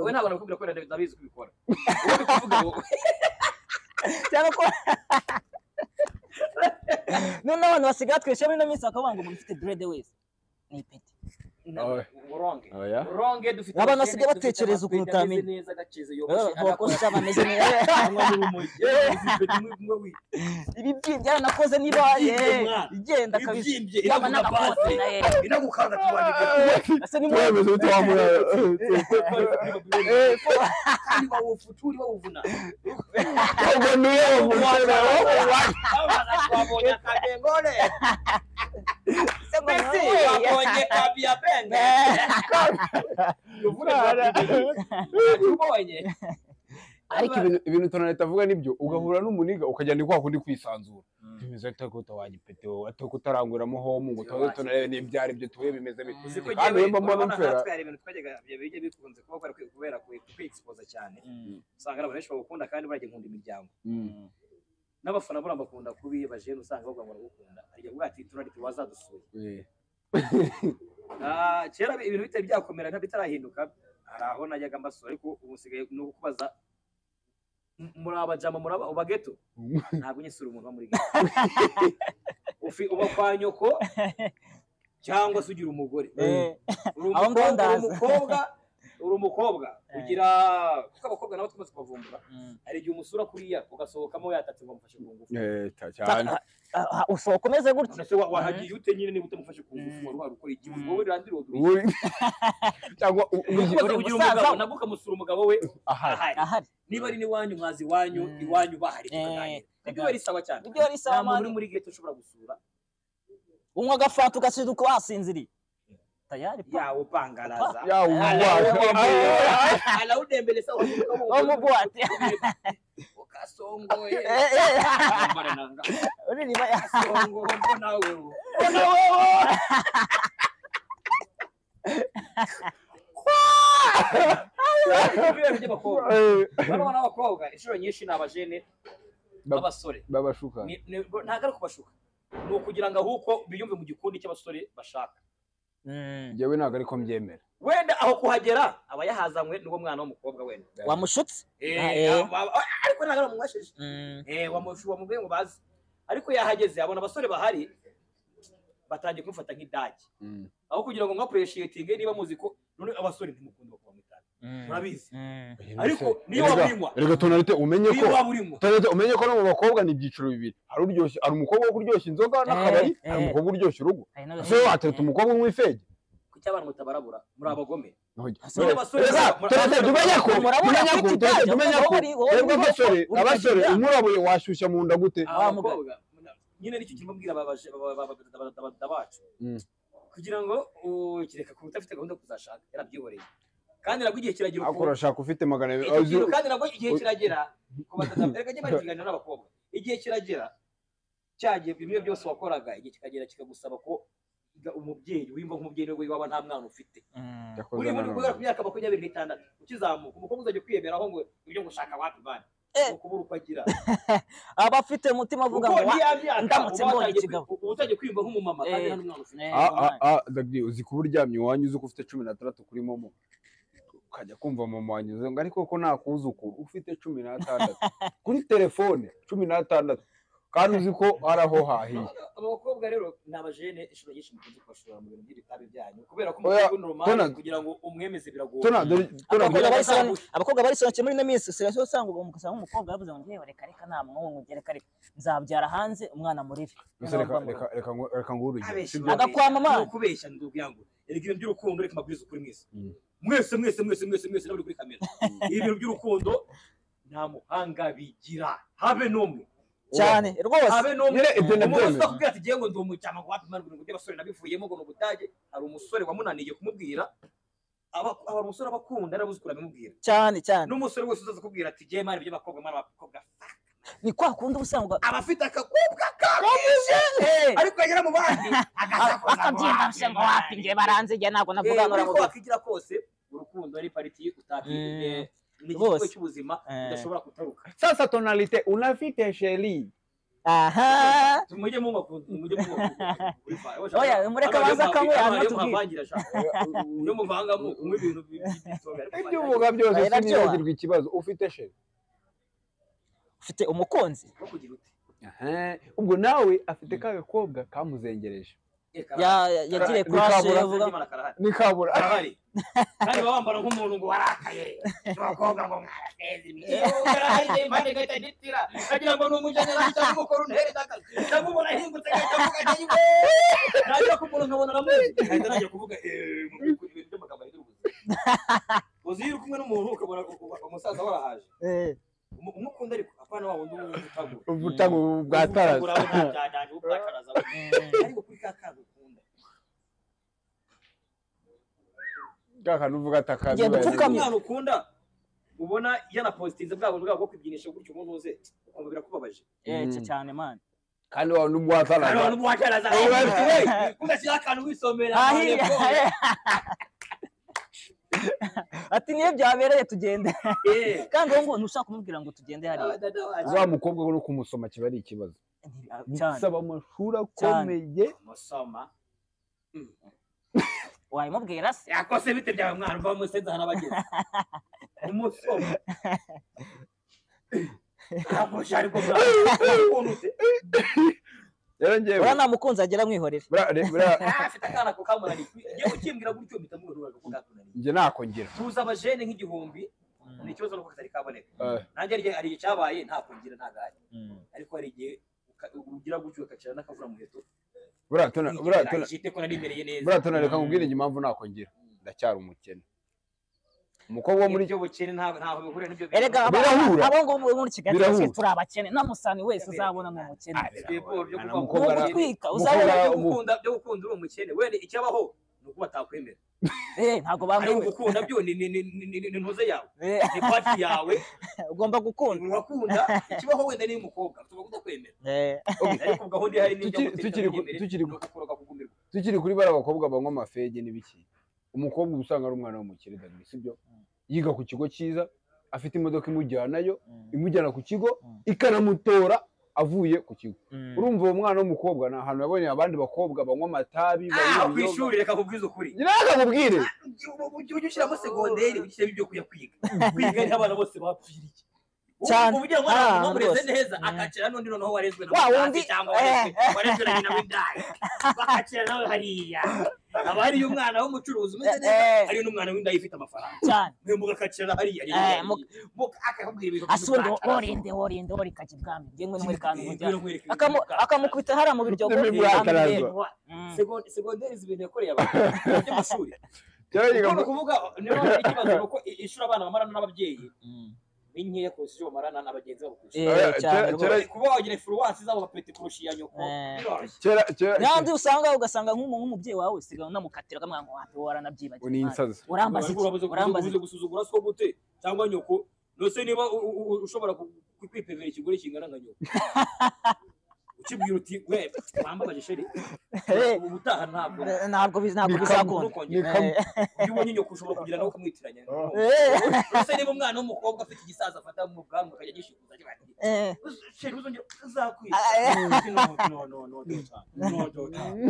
we ntabwo nakubwira ko ndabizi kubikora ubu kuvuga ngo cyangwa ko none abantu basigaye tweshe muri no minsi bakabanga ngo mufite dread wese ni ipeti Wronge dufite abantu basigaye batekereza ukuntu utamenya neza gacize yogosha bameze neza ibi byaranakoze niba igenda kabije yaba n'agakote inagukanga tubandike ase ni mwemeze utwamura kandi bawufuturi bawuvuna ubwo niyo umwana wabonye akagengone Messi wabonye kabia penge ubonye ariko ibintu tonaleta avuga nibyo ugahura n'umuniga ukajyana kwa kundi kwisanzura bimeze atako wagipete wowe atako utaranguramo homu ngo tonaleta n'ibyari byo tuwe bimeze bikuzi kandi wemba mbona mfera twari ibintu twajyaga bijye bikunze kuba kubera kwiexpose cyane usanga abantu benshi bagukunda kandi barajye nkunda imiryango n'abafana bura bakunda kubi bajene usanga bavuga ngo bagukunda ariko bwa ati tonaleta wazadusuye kera ibintu bitari byakomera bitarahinduka araho najyaga mbasura ariko ubusigaye no kubaza muri abajama muri abageto ntabwo nyisura umuntu muri geto uba kwa nyoko cyangwa se ugira umugore uri umukobwa ugira kuko abakobwa nabo tumaze kubavumbura ari igihe umusura kuriya ugasohokamo yatatse ngo mufashe ku ngufu cyane usohoka umeze gutya ese wahagiye ute nyine niba utamufashe ku ngufu wari ukora iki wowe randiro cyangwa ugira umugabo nabwo ukamusura umugabo we ahari niba ari n'iwanyu mwazi iwanyu bahari tukaganira ibyo bari sawa cyane ibyo bari sawa mani muri geto ushobora gusura unywa agafanta ugashiduka wasinziriye tayari ya upangaraza ya ala udembele sawa umugwate ukasongoye marananga uri niba ya songo mbona wewe Bano abakobwa inshuro nyinshi nabajene babasore babashuka ntago ari kubashuka no kugira ngo ahuko biyumve mu gikundi cy'abasore bashaka yewe ntago ariko mbyemera wenda aho kuhagera aba yahazanywe n'uwo mwana w'umukobwa wenda wamushutse ariko ntabwo aramumwashije wamubwiye ngo bazi ariko yahageze abona abasore bahari batangiye kumufata nk'idage aho kugira ngo mwapureshiyetinge niba muzi ko none abasore ntimukunda kuba mutana murabizi ariko niyo waburimwa rega tonalite umenye ko no mu bakobwa ni ibyiciro bibiri hari uryoshye hari umukobwa wo kuryoshya inzoga n'akabari hari umukobwa uryoshya urugo so watereta umukobwa w'umwifege kuki abantu mutabarabura muri abagome abasore umurabuye washyushya mu nda gute nyine nicyo kirimo mbwira bacu kugira ngo ukireka kuba udafite gahunda kuzashaka yarabyihoreye kandi nabwo igihe kiragera uko urashaka ufite 200 kandi nabwo igihe kiragera reka njye bakiganira n'abakobwa igihe kiragera cyagiye bimwe byose wakoraga igihe kikagera kikagusaba ko umubyeyi wimva nk'umubyeyi we waba nta mwana ufite uri muri kugera ku myaka 26 ukizamuka umukobwa uzajya kwiyemeraho ngo ibyo gushaka wapi bana ukubura uko agira abafite umutima avuga ngo ndamutse mbonye ikigabo utajya kwiyumva nk'umumama kandi nta n'umwana ufite dagdi uzi kuba uryamye iwanyu uzi ko ufite 16 kuri momo ukajya kumva mama wanyuze ngo ariko ko nakuzukuru ufite 16 kuri telefone 16 kandi uzi ko araho hahiye abakobwa rero nabajene ishuro nyinshi mukunze kubashora mu bintu by'ibitabi byanyu kubera ko umukobwa normal kugira ngo umwemeze biragoye abakobwa barisohoke muri no minsi sirasho usanga umukasanga umukobwa yavuze ngo ngiye reka nta mwungu ngereka reka nzabyara hanze umwana muriri reka nguru agakwama mama kubeshya ndubyangu ibintu by'urukundo reka mabwiza ukuri mwese mwese naburi kuri kamera ibintu by'urukundo nta muhanga bigira habe n'umwe cyane rwose habe n'umwe ibyo nabyo bakubwira ati giye ngo ndi umucyama ngo wapi mani ngo by'abasore nabivuyemo ngo n'ubudage hari umusore wamunaniye kumubwira aba umusore abakunda arabuze kurabimubwira cyane n'umusore wese uzaza kubwira ati giye mani by'abakobwa mani abakobwa ni kwa kundi usanga abafite akakobwa kakije ariko agera mu bandi akabyimba ngo wapi ngiye baranze ngiye ntabwo navuga ngo aravuga akigira kose urukundo ari pariti utakiye ni ikigo cy'ubuzima udashobora kutaruka sasa tonalite unafite sheri mujye mu oya mureka baza kamwe anatubwira yo muvangamo umwe ibintu by'itoga ibyo uvuga byose sinibagirwa ikibazo ufite sheri ufite umukunzi ubwo nawe afite kagakobwa kamuzengereje yagire crash yavuga nikabura arahari kandi bambara nk'umuntu ngo warakaye abakobwa ngo mwarateze arahari impande gahita nditira agira ngo n'umujyanira cyangwa umukoro untereza ndamubona hingutse gacavuga ati najya kumuntu nkabona aramuzi kandi najya kuvuga mu bintu by'amagambo y'urubuzi uzira kumwe n'umuntu ukabona umusaza warahaje umukunda ariko apana wa wundi ubutagu bwataraza ariko kuri kaka gukunda kaka nuvuga atakaza umwana ukunda ubona yana positive bwo kwibyinisha gutyo umuntu uze ukumva birakubabaje cyane man kandi wa n'ubwataraza kudashyira akantu wisomera ati niyo byabereye tugende kandi ngo ntushaka kumubwira ngo tugende hari wa mukobwa no kumusoma kiba ari ikibazo bisaba amashuri akomeye musoma wayimubwira se yakose bite byawe mwana uva mu senza hana bageze umusoma akoshari ko bwakunute ura nta mukunzi agera mwihorere afite akana ko kamunani ngiye ukimbwira gutyo mpita mubura ko gatunani nge nakongera tuza abajene nk'igihumbi ni ikibazo nuko katari kaboneka nanjye ari cyabaye nta kongera nta gahe ariko hari igihe ugira gutyo ukakira n'akavura mu heto buratona ko narimereye neza buratona reka nkubwire impamvu nakongera ndacyari umukene umukobwa wo muri cyo bukene ntaho bihurira n'ibyo erega abo ngo muri Kigali turi abakene namusani wese uzabona mu mukene gutwika uzabona byo gukunda uri umukene wene icyabaho nuko batakwemera ntago bamwemera gukunda byo ni ntuze yawe ni party yawe ugomba gukunda urakunda ikibaho wenda ni umukobwa tugomba kwemera ariko gahunda hari n'ibyo tukiri kuri bara abakobwa banywa amafege n'ibiki umukobwa usanga ari umwana w'umukire dagri sibyo yiga ku kigo cyiza afite imodoka imujyanayo imujyana ku kigo ikanamutora avuye ku kigo urumva uwo mwana w'umukobwa na ahantu yabonye abandi bakobwa banywa amatabi ku ishuri reka kubwiza ukuri nakakubwire ujye ushyiramo segonderi ugishyiramo ibyo kujya kwiga n'abana bose bapfiriye cyane uburyo ngo mureze neza akacira n'undi noneho warezwe cyangwa warezwe na nyina w'indaya bakacira nawe hariya aba hariyo umwana w'umucuruzi umeze neza hariyo n'umwana w'indaya ufite amafaranga cyane mugakacira hariya akakubwira ibintu asundi worinde kajya ibwami ngemwe no muri kantu akamukubita hariya mu biryo segonderi zibintu yakoreye abantu by'amashuri ni kuvuga niyo ikibazo nuko ishuri abana bamarana n'ababyeyi n'inkeya kurusha ibyo bamarana n'abagenzi babo kuba wagira influence zabo bapete kurusha iya nyoko n'andi ugasanga nk'umubyeyi wawe usigaye unamukatira akamwana ngo wapi waranabyibagiwe ni insazi urambaza gusuzugura siko gute cyangwa nyoko nose niba ushobora kwipevera ikigore kingana nka nyoko ukibwira uti we wambabaje sheri ubutaha ntabwo bizakunda iyo ubonye nyoko ushobora kugira nawe ukamwitiranya ese niba umwana w'umukobwa afite igisaza afata mu bwanwa akajya gishyikuza sheri uzongera uzakwica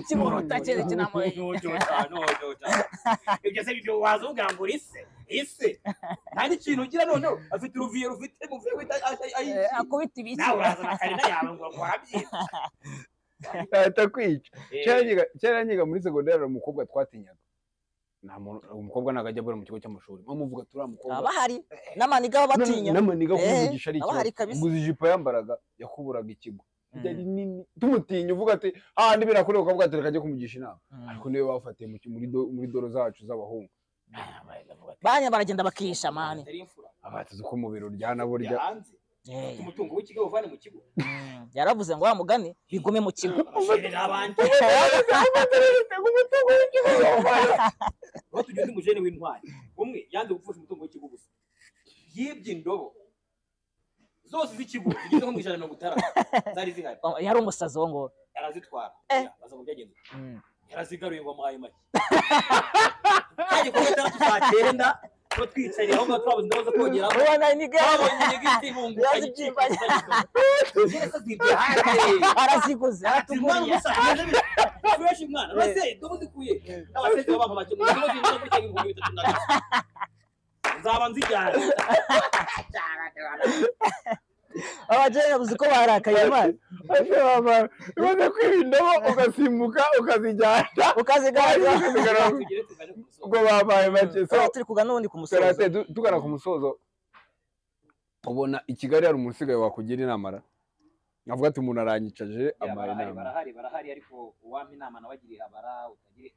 kimuruta cyere kinamo ibyo se ibyo wazuga ngo ise nta n'ikintu ugira noneho afite uruviye rufite muvuye wita akubita ibiki nawe urazana karina yawe ngo wabyita atakwica cyera nyiga muri segonderi umukobwa twatinyaga nta muntu umukobwa nagajya bura mu kigo cy'amashuri bamuvuga turi umukobwa abahari n'amaniga batinya n'amaniga kuvugisha ari cyo guza ijipo yambaraga yakuburaga ikigo byari nini tumutinya uvuga ati ndi birakorewe ukavuga ati reka kumugisha inama ariko niwe bafatiye muri doro zacu z'abahungu banya baragenda bakisha mani abatuze uko mu biro ryana burya umutungo w'ikigo uvane mu kigo yaravuze ngo wa mugani bigume mu kigo tugende umujene w'intwari umwe yanze gupfusha umutungo w'ikigo gusa yibye indobo zose z'ikigo zigeze nko mu 150 zari zihari yari umusazi wo ngo yarazitwara baza mu byagenze yarazigaruye ngo amuhaye make kaje ko gatatu saa 9 ko twicariye aho twabuze ndabaza kongera ubona ni gare abonye ibungu yazibyimbanye araziguze aratuguriye fresh mwana base ndobuzikuye abasetse baba bake mu gihe cyo kwitega ibungu bitatu nzaba nzijyana abajene buzi ko barakaye amazi ibaze kwibindobo ugasimbuka ukazijyana ukazigara ubwo babaye make so turi kugana n'ubundi ku musozo tugana ku musozo ubona i Kigali hari umuntu usigaye wakugira inama avuga ati umuntu aranyicaje amaye inama barahari ariko uwampa inama nabagiriye abara utagire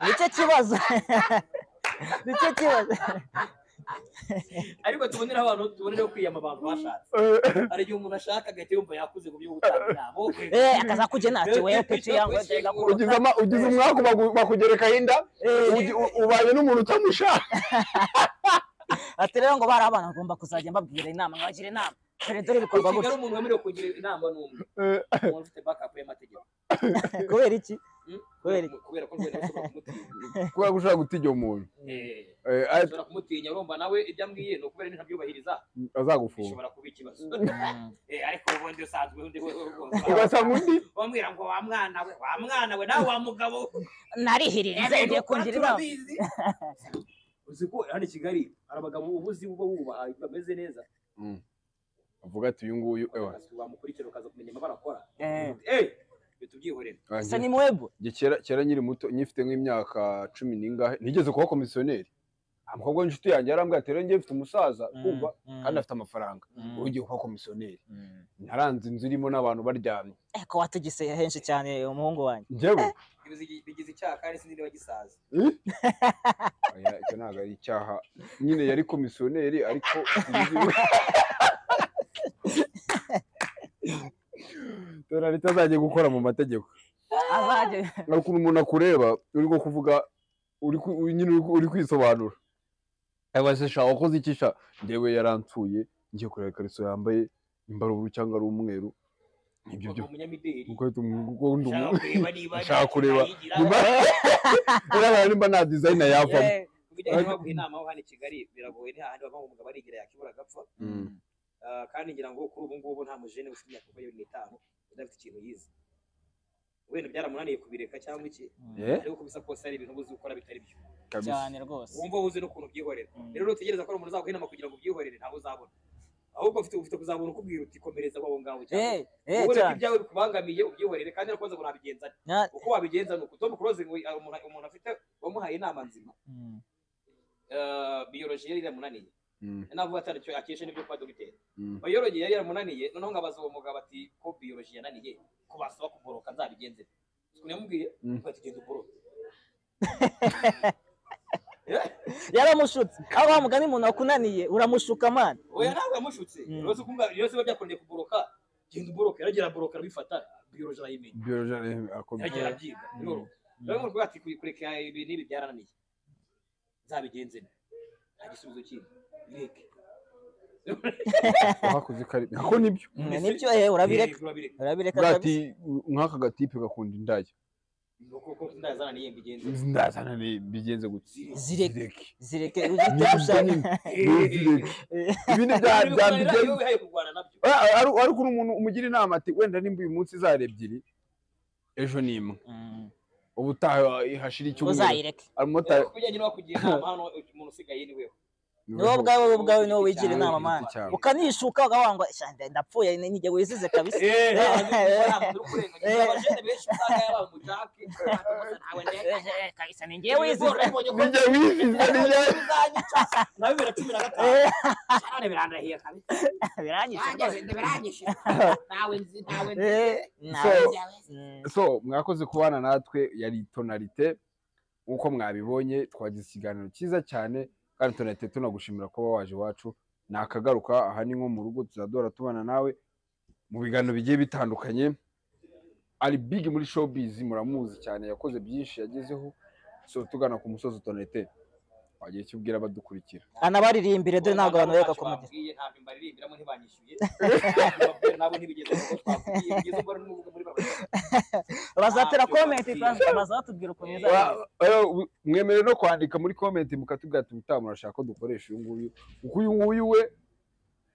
nicyo kibazo ariko tubonera abantu tubonera kwiyama abantu bashatse ari igihe umuntu ashaka agahita yumva yakuze mu byo gutanga inama akaza kujya ntacyo wewe peti yango ugize umwaka bakugereka inda ubaye n'umuntu utamushaka ati rero ngo bari abana bagomba kuzajya mbabwira inama ngabagire inama dore bikorwa gutya umuntu wemerewe kugira inama n'umwe umuntu ufite backup y'amategeko kubera iki kubera ko ngene ushobora kumutinya kubera gushaka gutinya umuntu ushobora kumutinya urumva nawe ibyo ambwiye no kubera ntabyubahiriza azagufunga ushobora kuba ikibazo ariko ubundi usanzwe undi ubasa mundi bamwira ngo wa mwana we nawe wa mugabo narihiririza ugiye kungira inama uziko hano i Kigali hari abagabo ubuzi buba wubaha bameze neza avuga ati uyu nguyu wamukurikira ukaza kumenya amabara akora tubyihorera sa ni mwebo kera nyiri muto nyifite nk'imyaka 10 n'ingahe nigeze kuba komisiyoneri amukobwa w'inshuti yanjye yarambwiye ati rero ngiye mfite umusaza kumva kandi afite amafaranga ugiye kuba komisiyoneri naranze inzu irimo n'abantu baryamye ko wategese henshi cyane umuhungu wanjye njyewe bigize icyaha kandi sinzi niba gisaza icyo ntabwo ari icyaha nyine yari komisiyoneri ariko dore ritazajye gukora mu mategeko azaje ariko umuntu akureba uri go kuvuga uri kwisobanura abase shaho koze ikisha ndewe yaransuye ngiye kureba kariso yambaye imbaruru cyangwa ari umweru ibyo byo uko ndumva kureba niba na designer yavamo bijyanye no inama aho hano i Kigali biragoye ni hahandi bava umugabo arigira yakibura gapfa kandi ngira ngo kuri ubu ngubu nta mujene ufite imyaka 25 udafite ikintu yize wenda byaramunaniye kubireka cyangwa iki ariko kubisa kose ari ibintu ubuzi gukora bitari byo cyane rwose wumva uzi no kuntu byihorera rero utegereza ko umuntu azaguhina kugira ngo byihorere ntabwo uzabona ahubwo ufite kuzabona ukubwira uti komereza aho ngaho cyane ubona ibyawe bikubangamiye ubyihorere kandi nakoze ngo nabigenza uko wabigenza nuko Tom Close ngo umuntu afite wamuhaye inama nzima biology yari yamunaniye navuga atari cyo akeshe nibyo kwa dogiteri biology yari yamunaniye noneho ngabaza uwo mugabo ati ko biology yananiye ko basaba kuboroka nzabigenze kunyamubwiye ati genda uboroka yaramushutse aho wamugani umuntu wakunaniye uramushuka man oya ntabwo yamushutse rwose kumva yose babyakondeye kuboroka genda uboroka yaragira boroka bifata biology arayimenye biology akomeye byiga rero ngo ati kureka ibi nibi byarananiye nzabigenze agisubizo kindi bireke wakoze kari ako nibyo urabireka ati nk'aka gatipe gakunda indaya nuko ndazananiye mbigenze ndazananiye bigenze gutsi zireke ibindi byabigenze kurwana nabyo ariko umuntu umugira inama ati wenda nimba uyu munsi zare ebyiri ejo nimwe ubutaha ihashira icyumweru uzayireke umumotari kujyanye no kugira inama hano umuntu usigaye ni wewe niwo bwawe niwo wigira inama man ukanishuka ugawangwa ndapfuye nijye wizize kabisa abajene benshi usanga yaba mu jake nawe kabisa ninjye wizize nawe 2015 cyane birandahiye kabisa biranyishe so mwakoze kubana natwe yari Tonalite uko mwabibonye twagize ikiganiro cyiza cyane kandi Tonalite tunagushimira kuba waje wacu nakagaruka aha ni nko mu rugo tuzadora tubana nawe mu biganiro bigiye bitandukanye ari big muri showbiz muramuzi cyane yakoze byinshi yagezeho so tugana ku musozi Tonalite wagiye cyubwira abadukurikira anabaririmbire dore ntabwo abantu bareka komedi ntabwo mbaririmbiramo ntibanyishyuye nabo ntibigeze ko twavugiye bigeze ubwo n'uvuga muri bazatera comment bazatubwira ukuntu mwemere no kwandika muri comment mukatubwira ati utamurashaka ko dukoresha uyu nguyu we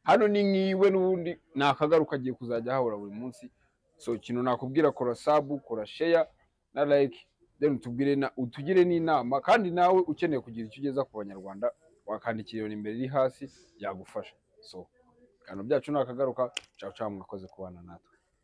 hano ni nkiwe n'ubundi nakagaruka agiye kuzajya hahora buri munsi so kintu nakubwira kora sub kora share na like then utugire n'inama kandi nawe ukeneye kugira icyo ugeza ku banyarwanda wakandikira imbere iri hasi yagufasha so kandi byacu nakagaruka ciao ciao mwakoze kubana natwe.